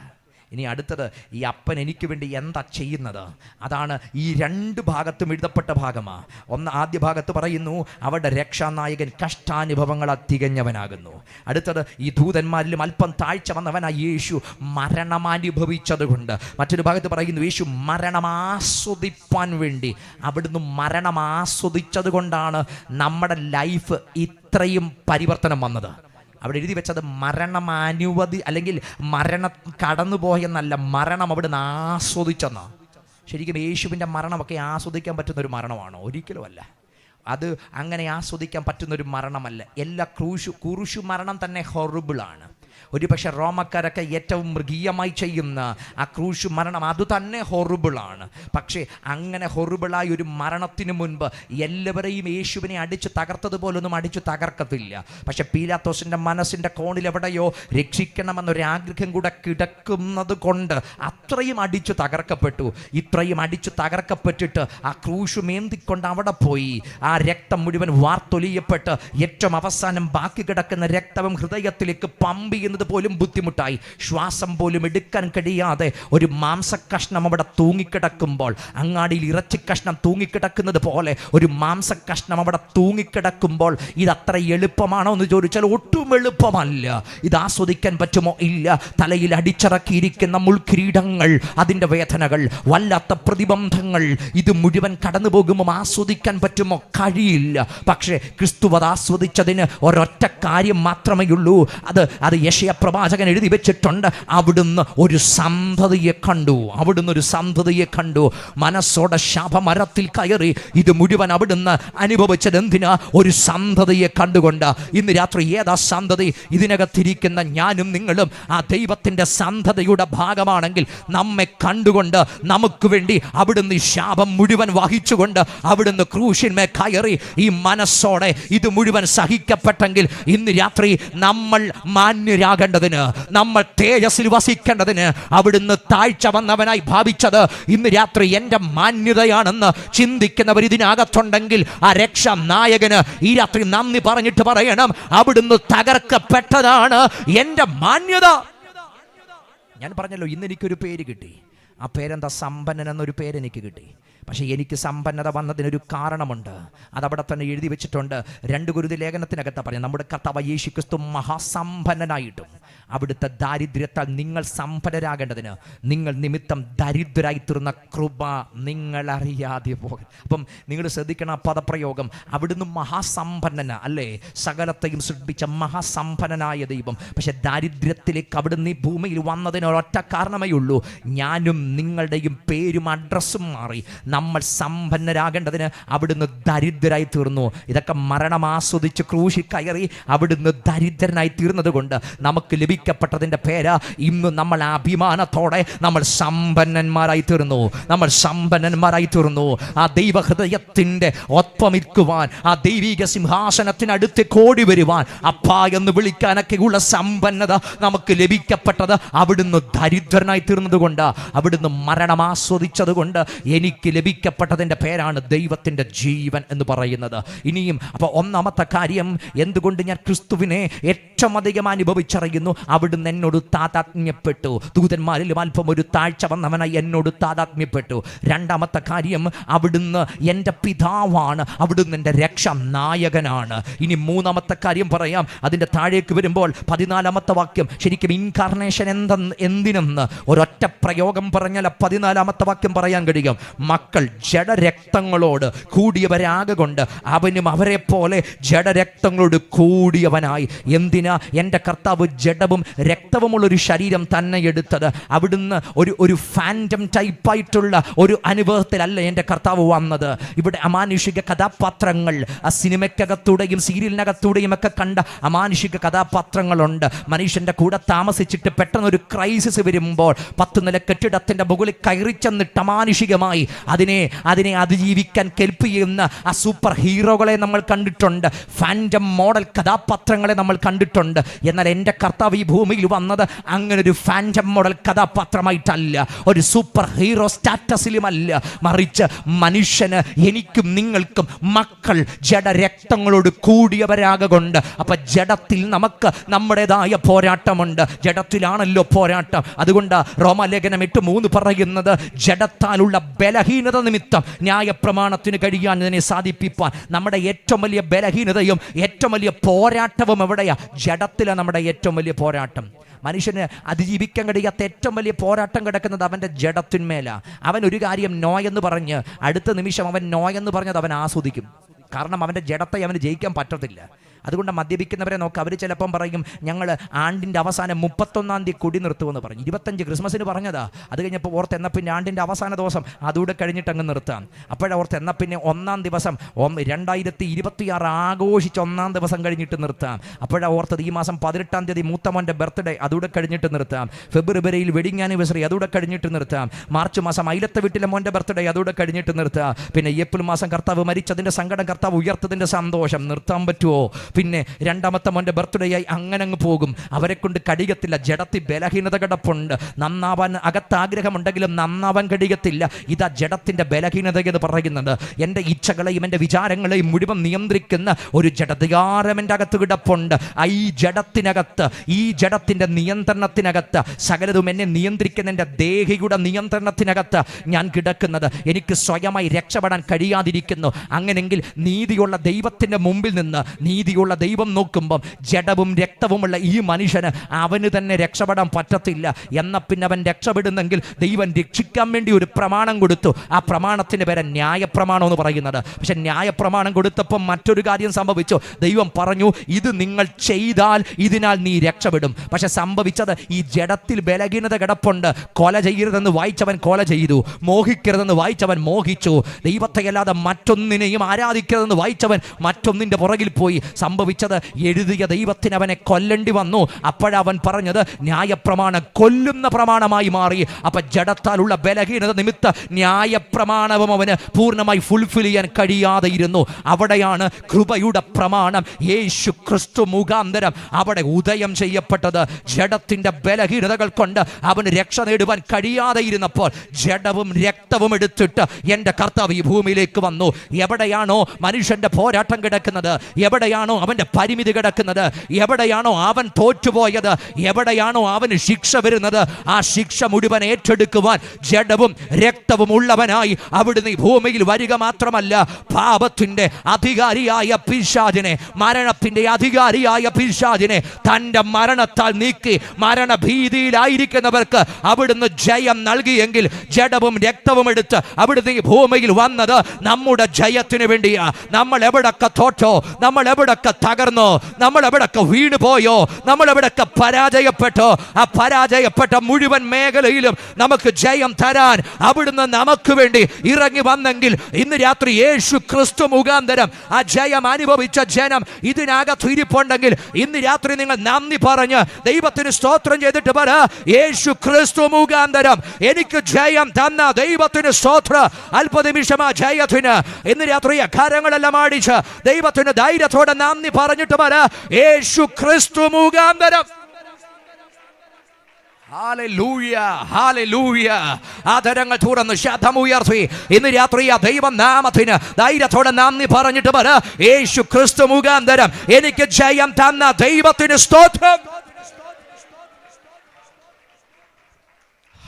ഇനി അടുത്തത്, ഈ അപ്പൻ എനിക്ക് വേണ്ടി എന്താ ചെയ്യുന്നത്? അതാണ് ഈ 2 ഭാഗത്തും എഴുതപ്പെട്ട ഭാഗമാണ്. ആദ്യ ഭാഗത്ത് പറയുന്നു, അവരുടെ രക്ഷാനായകൻ കഷ്ടാനുഭവങ്ങളാൽ തികഞ്ഞവനാകുന്നു. അടുത്തത്, ഈ ദൂതന്മാരിലും അല്പം താഴ്ച വന്നവനായ യേശു മരണമനുഭവിച്ചത് കൊണ്ട്. മറ്റൊരു ഭാഗത്ത് പറയുന്നു, യേശു മരണം ആസ്വദിപ്പാൻ വേണ്ടി അവിടുന്ന് മരണം ആസ്വദിച്ചത് കൊണ്ടാണ് നമ്മുടെ ലൈഫ് ഇത്രയും പരിവർത്തനം വന്നത്. അവിടെ എഴുതി വെച്ചത് മരണം അല്ലെങ്കിൽ മരണം കടന്നുപോയെന്നല്ല, മരണം അവിടുന്ന് ആസ്വദിച്ചെന്നാണ്. ശരിക്കും യേശുവിൻ്റെ മരണമൊക്കെ ആസ്വദിക്കാൻ പറ്റുന്നൊരു മരണമാണോ? ഒരിക്കലുമല്ല. അത് അങ്ങനെ ആസ്വദിക്കാൻ പറ്റുന്നൊരു മരണമല്ല. എല്ലാ കുരിശു മരണം തന്നെ ഹൊറിബിളാണ്. ഒരുപക്ഷെ റോമക്കാരൊക്കെ ഏറ്റവും മൃഗീയമായി ചെയ്യുന്ന ആ ക്രൂശ് മരണം അതുതന്നെ ഹൊറിബിളാണ്. പക്ഷേ അങ്ങനെ ഹൊറിബിളായ ഒരു മരണത്തിന് മുൻപ് എല്ലാവരെയും യേശുവിനെ അടിച്ച് തകർത്തതുപോലൊന്നും അടിച്ചു തകർക്കത്തില്ല. പക്ഷെ പീലാത്തോസിൻ്റെ മനസ്സിൻ്റെ കോണിൽ എവിടെയോ രക്ഷിക്കണമെന്നൊരാഗ്രഹം കൂടെ കിടക്കുന്നത് കൊണ്ട് അത്രയും അടിച്ചു തകർക്കപ്പെട്ടു. ഇത്രയും അടിച്ചു തകർക്കപ്പെട്ടിട്ട് ആ ക്രൂശ് മേന്തിക്കൊണ്ട് അവിടെ പോയി ആ രക്തം മുഴുവൻ വാർത്തൊലിയപ്പെട്ട് ഏറ്റവും അവസാനം ബാക്കി കിടക്കുന്ന രക്തവും ഹൃദയത്തിലേക്ക് പമ്പ് ചെയ്യുന്നത് പോലും ബുദ്ധിമുട്ടായി. ശ്വാസം പോലും എടുക്കാൻ കഴിയാതെ ഒരു മാംസക്കഷ്ണം അവിടെ തൂങ്ങിക്കിടക്കുമ്പോൾ, അങ്ങാടിയിൽ ഇറച്ചി കഷ്ണം തൂങ്ങിക്കിടക്കുന്നത് പോലെ ഒരു മാംസക്കഷ്ണം അവിടെ തൂങ്ങിക്കിടക്കുമ്പോൾ ഇതത്ര എളുപ്പമാണോ എന്ന് ചോദിച്ചാൽ ഒട്ടും എളുപ്പമല്ല. ഇത് ആസ്വദിക്കാൻ പറ്റുമോ? ഇല്ല. തലയിൽ അടിച്ചിറക്കിയിരിക്കുന്ന മുൾക്കിരീടങ്ങൾ, അതിൻ്റെ വേദനകൾ, വല്ലാത്ത പ്രതിബന്ധങ്ങൾ, ഇത് മുഴുവൻ കടന്നു പോകുമ്പോൾ ആസ്വദിക്കാൻ പറ്റുമോ? കഴിയില്ല. പക്ഷേ ക്രിസ്തു അത് ആസ്വദിച്ചതിന് ഒരൊറ്റ കാര്യം മാത്രമേ ഉള്ളൂ. അത് യെശയ്യാ പ്രവാചകൻ എഴുതി വെച്ചിട്ടുണ്ട്. അവിടുന്ന് ഒരു സന്തതിയെ കണ്ടു. അവിടുന്ന് ഒരു സന്തതിയെ കണ്ടു. മനസ്സോടെ ശാപമരത്തിൽ കയറി ഇത് മുഴുവൻ അവിടുന്ന് അനുഭവിച്ചത് എന്തിനാ? ഒരു സന്തതിയെ കണ്ടുകൊണ്ട്. ഇന്ന് രാത്രി ഏതാ സന്തതി? ഇതിനകത്തിരിക്കുന്ന ഞാനും നിങ്ങളും ആ ദൈവത്തിൻ്റെ സന്തതിയുടെ ഭാഗമാണെങ്കിൽ നമ്മെ കണ്ടുകൊണ്ട് നമുക്ക് വേണ്ടി അവിടുന്ന് ഈ ശാപം മുഴുവൻ വഹിച്ചുകൊണ്ട് അവിടുന്ന് ക്രൂശിന്മേൽ കയറി ഈ മനസ്സോടെ ഇത് മുഴുവൻ സഹിക്കപ്പെട്ടെങ്കിൽ ഇന്ന് രാത്രി നമ്മൾ മാന്യരാകേണ്ടതിന്, നമ്മൾ തേജസ്സിൽ വസിക്കേണ്ടതിന് അവിടുന്ന് താഴ്ച വന്നവനായി ഭാവിച്ചത് ഇന്ന് രാത്രി എൻ്റെ മാന്യതയാണെന്ന് ചിന്തിക്കുന്നവർ ഇതിനകത്തുണ്ടെങ്കിൽ ആ രക്ഷാ നായകന് ഈ രാത്രി നന്ദി പറഞ്ഞിട്ട് പറയണം, അവിടുന്ന് തകർക്കപ്പെട്ടതാണ് എൻ്റെ മാന്യത. ഞാൻ പറഞ്ഞല്ലോ, ഇന്ന് എനിക്കൊരു പേര് കിട്ടി. ആ പേരെന്താ? സമ്പന്നൻ എന്നൊരു പേരെനിക്ക് കിട്ടി. പക്ഷേ എനിക്ക് സമ്പന്നത വന്നതിനൊരു കാരണമുണ്ട്. അതവിടെ തന്നെ എഴുതി വെച്ചിട്ടുണ്ട്. 2 കൊരിന്ത്യർ ലേഖനത്തിനകത്ത് പറയാം, നമ്മുടെ കർത്താവ് യേശു ക്രിസ്തു മഹാസമ്പന്നനായിട്ടും അവിടുത്തെ ദാരിദ്ര്യത്താൽ നിങ്ങൾ സമ്പന്നരാകേണ്ടതിന് നിങ്ങൾ നിമിത്തം ദരിദ്രരായി തീർന്ന കൃപ നിങ്ങൾ അറിയാതെ പോകും. അപ്പം നിങ്ങൾ ശ്രദ്ധിക്കണം ആ പദപ്രയോഗം. അവിടുന്ന് മഹാസമ്പന്നന അല്ലേ, സകലത്തെയും സൃഷ്ടിച്ച മഹാസമ്പന്നനായ ദൈവം. പക്ഷെ ദാരിദ്ര്യത്തിലേക്ക് അവിടുന്ന് ഈ ഭൂമിയിൽ വന്നതിന് ഒരൊറ്റ കാരണമേ ഉള്ളൂ. ഞാനും നിങ്ങളുടെയും പേരും അഡ്രസ്സും മാറി. നമ്മൾ സമ്പന്നരാകേണ്ടതിന് അവിടുന്ന് ദരിദ്രരായി തീർന്നു. ഇതൊക്കെ മരണം ആസ്വദിച്ച് ക്രൂശിൽ കയറി അവിടുന്ന് ദരിദ്രനായി തീർന്നത് കൊണ്ട് നമുക്ക് ലഭിക്കപ്പെട്ടതിൻ്റെ പേര് ഇന്ന് നമ്മൾ അഭിമാനത്തോടെ നമ്മൾ സമ്പന്നന്മാരായി തീർന്നു. നമ്മൾ സമ്പന്നന്മാരായി തീർന്നു. ആ ദൈവഹൃദയത്തിൻ്റെ ഒപ്പമിരിക്കുവാൻ, ആ ദൈവിക സിംഹാസനത്തിനടുത്ത് കോടി വരുവാൻ, അപ്പാ എന്ന് വിളിക്കാനൊക്കെയുള്ള സമ്പന്നത നമുക്ക് ലഭിക്കപ്പെട്ടത് അവിടുന്ന് ദരിദ്രനായി തീർന്നത് കൊണ്ട്, അവിടുന്ന് മരണം ആസ്വദിച്ചത് കൊണ്ട് എനിക്ക് ലഭിക്കപ്പെട്ടതിൻ്റെ പേരാണ് ദൈവത്തിൻ്റെ ജീവൻ എന്ന് പറയുന്നത്. ഇനിയും അപ്പോൾ ഒന്നാമത്തെ കാര്യം, എന്തുകൊണ്ട് ഞാൻ ക്രിസ്തുവിനെ ഏറ്റവും അധികം അനുഭവിച്ചറിയുന്നു? അവിടുന്ന് എന്നോട് താതാത്മ്യപ്പെട്ടു. ദൂതന്മാരിലും അല്പം ഒരു താഴ്ച വന്നവനായി എന്നോട് താതാത്മ്യപ്പെട്ടു. രണ്ടാമത്തെ കാര്യം, അവിടുന്ന് എൻ്റെ പിതാവാണ്. അവിടുന്ന് എൻ്റെ രക്ഷാ നായകനാണ്. ഇനി മൂന്നാമത്തെ കാര്യം പറയാം. അതിൻ്റെ താഴേക്ക് വരുമ്പോൾ 14ാമത്തെ വാക്യം, ശരിക്കും ഇൻകാർണേഷൻ എന്തിനെന്ന് ഒരൊറ്റ പ്രയോഗം പറഞ്ഞാൽ 14ാമത്തെ വാക്യം പറയാൻ കഴിയും. മക്കൾ ജഡരക്തങ്ങളോട് കൂടിയവരാകൊണ്ട് അവനും അവരെ പോലെ ജഡരക്തങ്ങളോട് കൂടിയവനായി. എന്തിനാ എൻ്റെ കർത്താവ് ജഡവും രക്തവുമുള്ളൊരു ശരീരം തന്നെ എടുത്തത്? അവിടുന്ന് ഒരു ഫാൻറ്റം ടൈപ്പായിട്ടുള്ള ഒരു അനുഭവത്തിലല്ല എൻ്റെ കർത്താവ് വന്നത്. ഇവിടെ അമാനുഷിക കഥാപാത്രങ്ങൾ, ആ സിനിമയ്ക്കകത്തൂടെയും സീരിയലിനകത്തൂടെയും ഒക്കെ കണ്ട അമാനുഷിക കഥാപാത്രങ്ങളുണ്ട്. മനുഷ്യൻ്റെ കൂടെ താമസിച്ചിട്ട് പെട്ടെന്നൊരു ക്രൈസിസ് വരുമ്പോൾ 10 നില കെട്ടിടത്തിൻ്റെ മുകളിൽ കയറി ചെന്നിട്ട് അമാനുഷികമായി അതിനെ അതിജീവിക്കാൻ കെൽപ്പ് ചെയ്യുന്ന ആ സൂപ്പർ ഹീറോകളെ നമ്മൾ കണ്ടിട്ടുണ്ട്. ഫാൻറ്റം മോഡൽ കഥാപാത്രങ്ങളെ നമ്മൾ കണ്ടിട്ടുണ്ട്. എന്നാൽ എൻ്റെ കർത്താവ് ഈ ഭൂമിയിൽ വന്നത് അങ്ങനെ ഒരു ഫാൻറ്റം മോഡൽ കഥാപാത്രമായിട്ടല്ല, ഒരു സൂപ്പർ ഹീറോ സ്റ്റാറ്റസിലുമല്ല. മറിച്ച് മനുഷ്യന്, എനിക്കും നിങ്ങൾക്കും മക്കൾ ജഡരക്തങ്ങളോട് കൂടിയവരാകൊണ്ട്. അപ്പം ജഡത്തിൽ നമുക്ക് നമ്മുടേതായ പോരാട്ടമുണ്ട്. ജഡത്തിലാണല്ലോ പോരാട്ടം. അതുകൊണ്ട് റോമാലേഖനം 8:3 പറയുന്നത്, ജഡത്താലുള്ള ബലഹീനത നിമിത്തം ന്യായപ്രമാണത്തിന് കഴിയാൻ സാധിപ്പിപ്പാൻ. നമ്മുടെ ഏറ്റവും വലിയ ബലഹീനതയും ഏറ്റവും വലിയ പോരാട്ടവും എവിടെയാ? ജഡത്തിലാണ് നമ്മുടെ ഏറ്റവും വലിയ പോരാട്ടം. മനുഷ്യന് അതിജീവിക്കാൻ കഴിയാത്ത ഏറ്റവും വലിയ പോരാട്ടം കിടക്കുന്നത് അവൻ്റെ ജഡത്തിന്മേലാണ്. അവൻ ഒരു കാര്യം നോ എന്ന് പറഞ്ഞ് അടുത്ത നിമിഷം അവൻ നോ എന്ന് പറഞ്ഞത് അവൻ ആസ്വദിക്കും. കാരണം അവൻ്റെ ജഡത്തെ അവന് ജയിക്കാൻ പറ്റത്തില്ല. അതുകൊണ്ട് മദ്യപിക്കുന്നവരെ നോക്ക്, അവർ ചിലപ്പം പറയും ഞങ്ങൾ ആണ്ടിൻ്റെ അവസാനം 31-ാം തീയതി കൊടി നിർത്തുമെന്ന് പറഞ്ഞു. 25 ക്രിസ്മസിന് പറഞ്ഞതാ. അത് കഴിഞ്ഞപ്പോൾ ഓർത്ത് എന്നാൽ പിന്നെ ആണ്ടിൻ്റെ അവസാന ദിവസം അതുകൂടെ കഴിഞ്ഞിട്ട് അങ്ങ് നിർത്താം. അപ്പോഴോർത്ത് എന്നാൽ പിന്നെ 1-ാം ദിവസം 2026 ആഘോഷിച്ച് 1-ാം ദിവസം കഴിഞ്ഞിട്ട് നിർത്താം. ഓർത്തത് ഈ മാസം 18-ാം തീയതി മൂത്തമോൻ്റെ ബർത്ത്ഡേ അതുകൂടെ കഴിഞ്ഞിട്ട് നിർത്താം. ഫെബ്രുവരിയിൽ വെഡിങ് ആനിവേഴ്സറി അതുകൂടെ കഴിഞ്ഞിട്ട് നിർത്താം. മാർച്ച് മാസം അയലത്തെ വീട്ടിലെ മോൻ്റെ ബർത്ത്ഡേ അതുകൂടെ കഴിഞ്ഞിട്ട് നിർത്താം. പിന്നെ ഏപ്രിൽ മാസം കർത്താവ് മരിച്ചതിൻ്റെ സങ്കടം, കർത്താവ് ഉയർത്തതിൻ്റെ സന്തോഷം നിർത്താൻ പറ്റുമോ? പിന്നെ 2-ാമത്തെ മോൻ്റെ ബർത്ത്ഡേ ആയി അങ്ങനെ അങ്ങ് പോകും. അവരെ കൊണ്ട് കഴിയത്തില്ല. ജഡത്തിൽ ബലഹീനത കിടപ്പുണ്ട്. നന്നാവാൻ അകത്ത് ആഗ്രഹമുണ്ടെങ്കിലും നന്നാവാൻ കഴിയത്തില്ല. ഇതാ ജഡത്തിൻ്റെ ബലഹീനത എന്ന് പറയുന്നത്. എൻ്റെ ഇച്ഛകളെയും എൻ്റെ വിചാരങ്ങളെയും മുഴുവൻ നിയന്ത്രിക്കുന്ന ഒരു ജഡധികാരം എൻ്റെ അകത്ത് കിടപ്പുണ്ട്. ഈ ജഡത്തിനകത്ത്, ഈ ജഡത്തിൻ്റെ നിയന്ത്രണത്തിനകത്ത്, സകലതും എന്നെ നിയന്ത്രിക്കുന്ന എൻ്റെ ദേഹിയുടെ നിയന്ത്രണത്തിനകത്ത് ഞാൻ കിടക്കുന്നത്. എനിക്ക് സ്വയമായി രക്ഷപ്പെടാൻ കഴിയാതിരിക്കുന്നു. അങ്ങനെങ്കിൽ നീതിയുള്ള ദൈവത്തിൻ്റെ മുമ്പിൽ നിന്ന് നീതിയുള്ള ദൈവം നോക്കുമ്പം ജഡവും രക്തവുമുള്ള ഈ മനുഷ്യന് അവന് തന്നെ രക്ഷപ്പെടാൻ പറ്റത്തില്ല. എന്നാൽ പിന്നെ അവൻ രക്ഷപ്പെടുന്നെങ്കിൽ ദൈവം രക്ഷിക്കാൻ വേണ്ടി ഒരു പ്രമാണം കൊടുത്തു. ആ പ്രമാണത്തിൻ്റെ പേര് ന്യായപ്രമാണം എന്ന് പറയുന്നത്. പക്ഷെ ന്യായപ്രമാണം കൊടുത്തപ്പോൾ മറ്റൊരു കാര്യം സംഭവിച്ചു. ദൈവം പറഞ്ഞു, ഇത് നിങ്ങൾ ചെയ്താൽ ഇതിനാൽ നീ രക്ഷപ്പെടും. പക്ഷെ സംഭവിച്ചത്, ഈ ജഡത്തിൽ ബലഹീനത കിടപ്പുണ്ട്. കൊല ചെയ്യരുതെന്ന് വായിച്ചവൻ കൊല ചെയ്തു, മോഹിക്കരുതെന്ന് വായിച്ചവൻ മോഹിച്ചു, ദൈവത്തെ അല്ലാതെ മറ്റൊന്നിനെയും ആരാധിക്കരുതെന്ന് വായിച്ചവൻ മറ്റൊന്നിൻ്റെ പുറകിൽ പോയി. സംഭവിച്ചത്, എഴുതിയ ദൈവത്തിന് അവനെ കൊല്ലേണ്ടി വന്നു. അപ്പോഴവൻ പറഞ്ഞത് ന്യായപ്രമാണം കൊല്ലുന്ന പ്രമാണമായി മാറി. അപ്പൊ ജഡത്താലുള്ള ബലഹീനത നിമിത്തം ന്യായപ്രമാണവും അവന് പൂർണ്ണമായി ഫുൾഫിൽ ചെയ്യാൻ കഴിയാതെ ഇരുന്നു. അവിടെയാണ് കൃപയുടെ പ്രമാണം യേശു ക്രിസ്തു മുഖാന്തരം അവിടെ ഉദയം ചെയ്യപ്പെട്ടത്. ജഡത്തിന്റെ ബലഹീനതകൾ കൊണ്ട് അവന് രക്ഷ നേടുവാൻ കഴിയാതെ ഇരുന്നപ്പോൾ ജഡവും രക്തവും എടുത്തിട്ട് എൻ്റെ കർത്താവ് ഈ ഭൂമിയിലേക്ക് വന്നു. എവിടെയാണോ മനുഷ്യന്റെ പോരാട്ടം കിടക്കുന്നത്, എവിടെയാണോ അവന്റെ പരിമിതി കിടക്കുന്നത്, എവിടെയാണോ അവൻ തോറ്റുപോയത്, എവിടെയാണോ അവന് ശിക്ഷ വരുന്നത്, ആ ശിക്ഷ മുഴുവൻ ഏറ്റെടുക്കുവാൻ ജഡവും രക്തവും ഉള്ളവനായി അവിടുന്ന് ഈ ഭൂമിയിൽ വരിക മാത്രമല്ല, പാപത്തിന്റെ അധികാരിയായ പിശാചിനെ, മരണത്തിന്റെ അധികാരിയായ പിശാചിനെ തൻ്റെ മരണത്താൽ നീക്കി മരണഭീതിയിലായിരിക്കുന്നവർക്ക് അവിടുന്ന് ജയം നൽകിയെങ്കിൽ ജഡവും രക്തവും എടുത്ത് അവിടുന്ന് ഈ ഭൂമിയിൽ വന്നത് നമ്മുടെ ജയത്തിന് വേണ്ടിയാ. നമ്മൾ എവിടൊക്കെ തോറ്റോ, നമ്മൾ എവിടൊക്കെ തകർന്നോ, നമ്മൾ എവിടൊക്കെ വീണു പോയോ, നമ്മൾ എവിടൊക്കെ പരാജയപ്പെട്ടോ, ആ പരാജയപ്പെട്ട മുഴുവൻ മേഖലയിലും നമുക്ക് ജയം തരാൻ അവിടുന്ന് നമുക്ക് വേണ്ടി ഇറങ്ങി വന്നെങ്കിൽ ഇന്ന് രാത്രി യേശു ക്രിസ്തു മുഖാന്തരം ആ ജയം അനുഭവിച്ച ജനം ഇതിനകത്ത് ഇരിപ്പുണ്ടെങ്കിൽ ഇന്ന് രാത്രി നിങ്ങൾ നന്ദി പറഞ്ഞ് ദൈവത്തിന് സ്തോത്രം ചെയ്തിട്ട് പറ, യേശു ക്രിസ്തു മുഖാന്തരം എനിക്ക് ജയം തന്ന ദൈവത്തിന് സ്തോത്രം. അല്പനിമിഷം ആ ജയത്തിന് ഇന്ന് രാത്രി കരങ്ങളെല്ലാം ആടിച്ച് ദൈവത്തിന് ധൈര്യത്തോടെ നന്ദി പറഞ്ഞിട്ട് പറ, യേശു ക്രിസ്തു മുഖാന്തരം. Hallelujah, hallelujah. ആദരങ്ങൾ തുറന്ന് ശബ്ദമുയർത്തി ഇന്ന് രാത്രി ആ ദൈവനാമത്തിന് ധൈര്യത്തോടെ നന്ദി പറഞ്ഞിട്ട് പറ, യേശു ക്രിസ്തു മുഖാന്തരം എനിക്ക് ജയം തന്ന ദൈവത്തിന് സ്തോത്രം.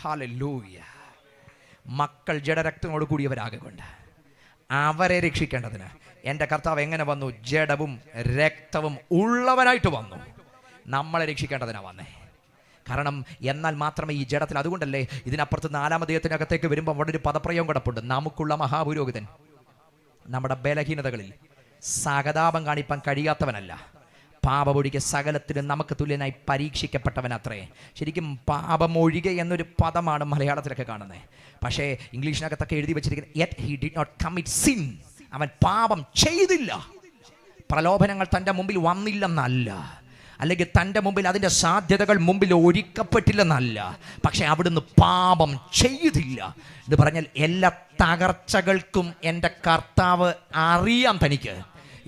ഹല്ലേലൂയ. മക്കൾ ജഡരക്തങ്ങളോട് കൂടിയവരാകൊണ്ട് അവരെ രക്ഷിക്കേണ്ടതിന് എൻ്റെ കർത്താവ് എങ്ങനെ വന്നു? ജഡവും രക്തവും ഉള്ളവനായിട്ട് വന്നു. നമ്മളെ രക്ഷിക്കേണ്ടതിനാണ് വന്നേ. കാരണം എന്നാൽ മാത്രമേ ഈ ജഡത്തിൽ, അതുകൊണ്ടല്ലേ ഇതിനപ്പുറത്ത് 4-ാം അധ്യായത്തിനകത്തേക്ക് വരുമ്പോൾ അവിടെ ഒരു പദപ്രയോഗം കിടപ്പുണ്ട്. നമുക്കുള്ള മഹാപുരോഹിതൻ നമ്മുടെ ബലഹീനതകളിൽ സഹതാപം കാണിപ്പാൻ കഴിയാത്തവനല്ല, പാപമൊഴികെ സകലത്തിനും നമുക്ക് തുല്യനായി പരീക്ഷിക്കപ്പെട്ടവനത്രേ. ശരിക്കും പാപമൊഴികെ എന്നൊരു പദമാണ് മലയാളത്തിലൊക്കെ കാണുന്നത്. പക്ഷേ ഇംഗ്ലീഷിനകത്തൊക്കെ എഴുതി വെച്ചിരിക്കുന്നത് yet he did not commit sin. അവൻ പാപം ചെയ്തില്ല. പ്രലോഭനങ്ങൾ തൻ്റെ മുമ്പിൽ വന്നില്ലെന്നല്ല, അല്ലെങ്കിൽ തൻ്റെ മുമ്പിൽ അതിൻ്റെ സാധ്യതകൾ മുമ്പിൽ ഒരുക്കപ്പെട്ടില്ലെന്നല്ല, പക്ഷെ അവിടുന്ന് പാപം ചെയ്തില്ല എന്ന് പറഞ്ഞാൽ എല്ലാ തകർച്ചകൾക്കും എൻ്റെ കർത്താവ് അറിയാം. തനിക്ക്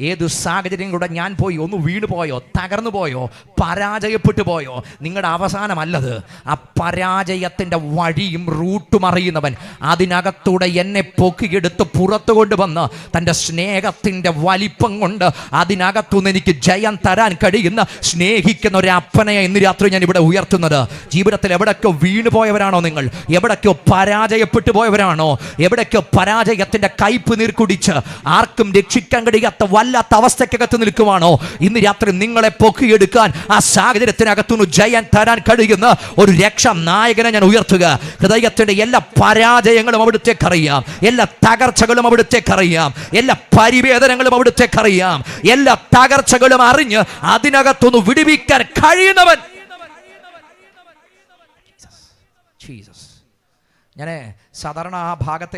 ഏതു സാഹചര്യങ്ങളുടെ ഞാൻ പോയി ഒന്ന് വീണു പോയോ, തകർന്നു പോയോ, പരാജയപ്പെട്ടു പോയോ, നിങ്ങളുടെ അവസാനമല്ലത്. ആ പരാജയത്തിൻ്റെ വഴിയും റൂട്ടും അറിയുന്നവൻ അതിനകത്തൂടെ എന്നെ പൊക്കിയെടുത്ത് പുറത്തു കൊണ്ടുവന്ന് തൻ്റെ സ്നേഹത്തിൻ്റെ വലിപ്പം കൊണ്ട് അതിനകത്തുനിന്ന് എനിക്ക് ജയം തരാൻ കഴിയുന്ന സ്നേഹിക്കുന്ന ഒരു അപ്പനെയെ ഇന്ന് രാത്രി ഞാൻ ഇവിടെ ഉയർത്തുന്നത്. ജീവിതത്തിൽ എവിടൊക്കെ വീണു പോയവരാണോ നിങ്ങൾ, എവിടൊക്കെയോ പരാജയപ്പെട്ടു പോയവരാണോ, എവിടൊക്കെയോ പരാജയത്തിൻ്റെ കയ്പ് നീർ കുടിച്ച് ആർക്കും രക്ഷിക്കാൻ കഴിയാത്ത വല്ലാത്ത അവസ്ഥക്കകത്ത് നിൽക്കുവാണോ, ഇന്ന് രാത്രി നിങ്ങളെ പൊക്കിയെടുക്കാൻ ആ സാഹചര്യത്തിനകത്തുനിന്ന് ജയം തരാൻ കഴിയുന്ന ഒരു രക്ഷാനായകനെ ഞാൻ ഉയർത്തുക. ഹൃദയത്തിന്റെ എല്ലാ പരാജയങ്ങളും അവിടുത്തേക്കറിയാം, എല്ലാ തകർച്ചകളും അവിടുത്തേക്കറിയാം, എല്ലാ പരിവേദനങ്ങളും അവിടുത്തേക്കറിയാം. എല്ലാ തകർച്ചകളും അറിഞ്ഞ് അതിനകത്തുനിന്ന് വിടുവിക്കാൻ കഴിയുന്നവൻ. ഞാൻ സാധാരണ ആ ഭാഗത്തെ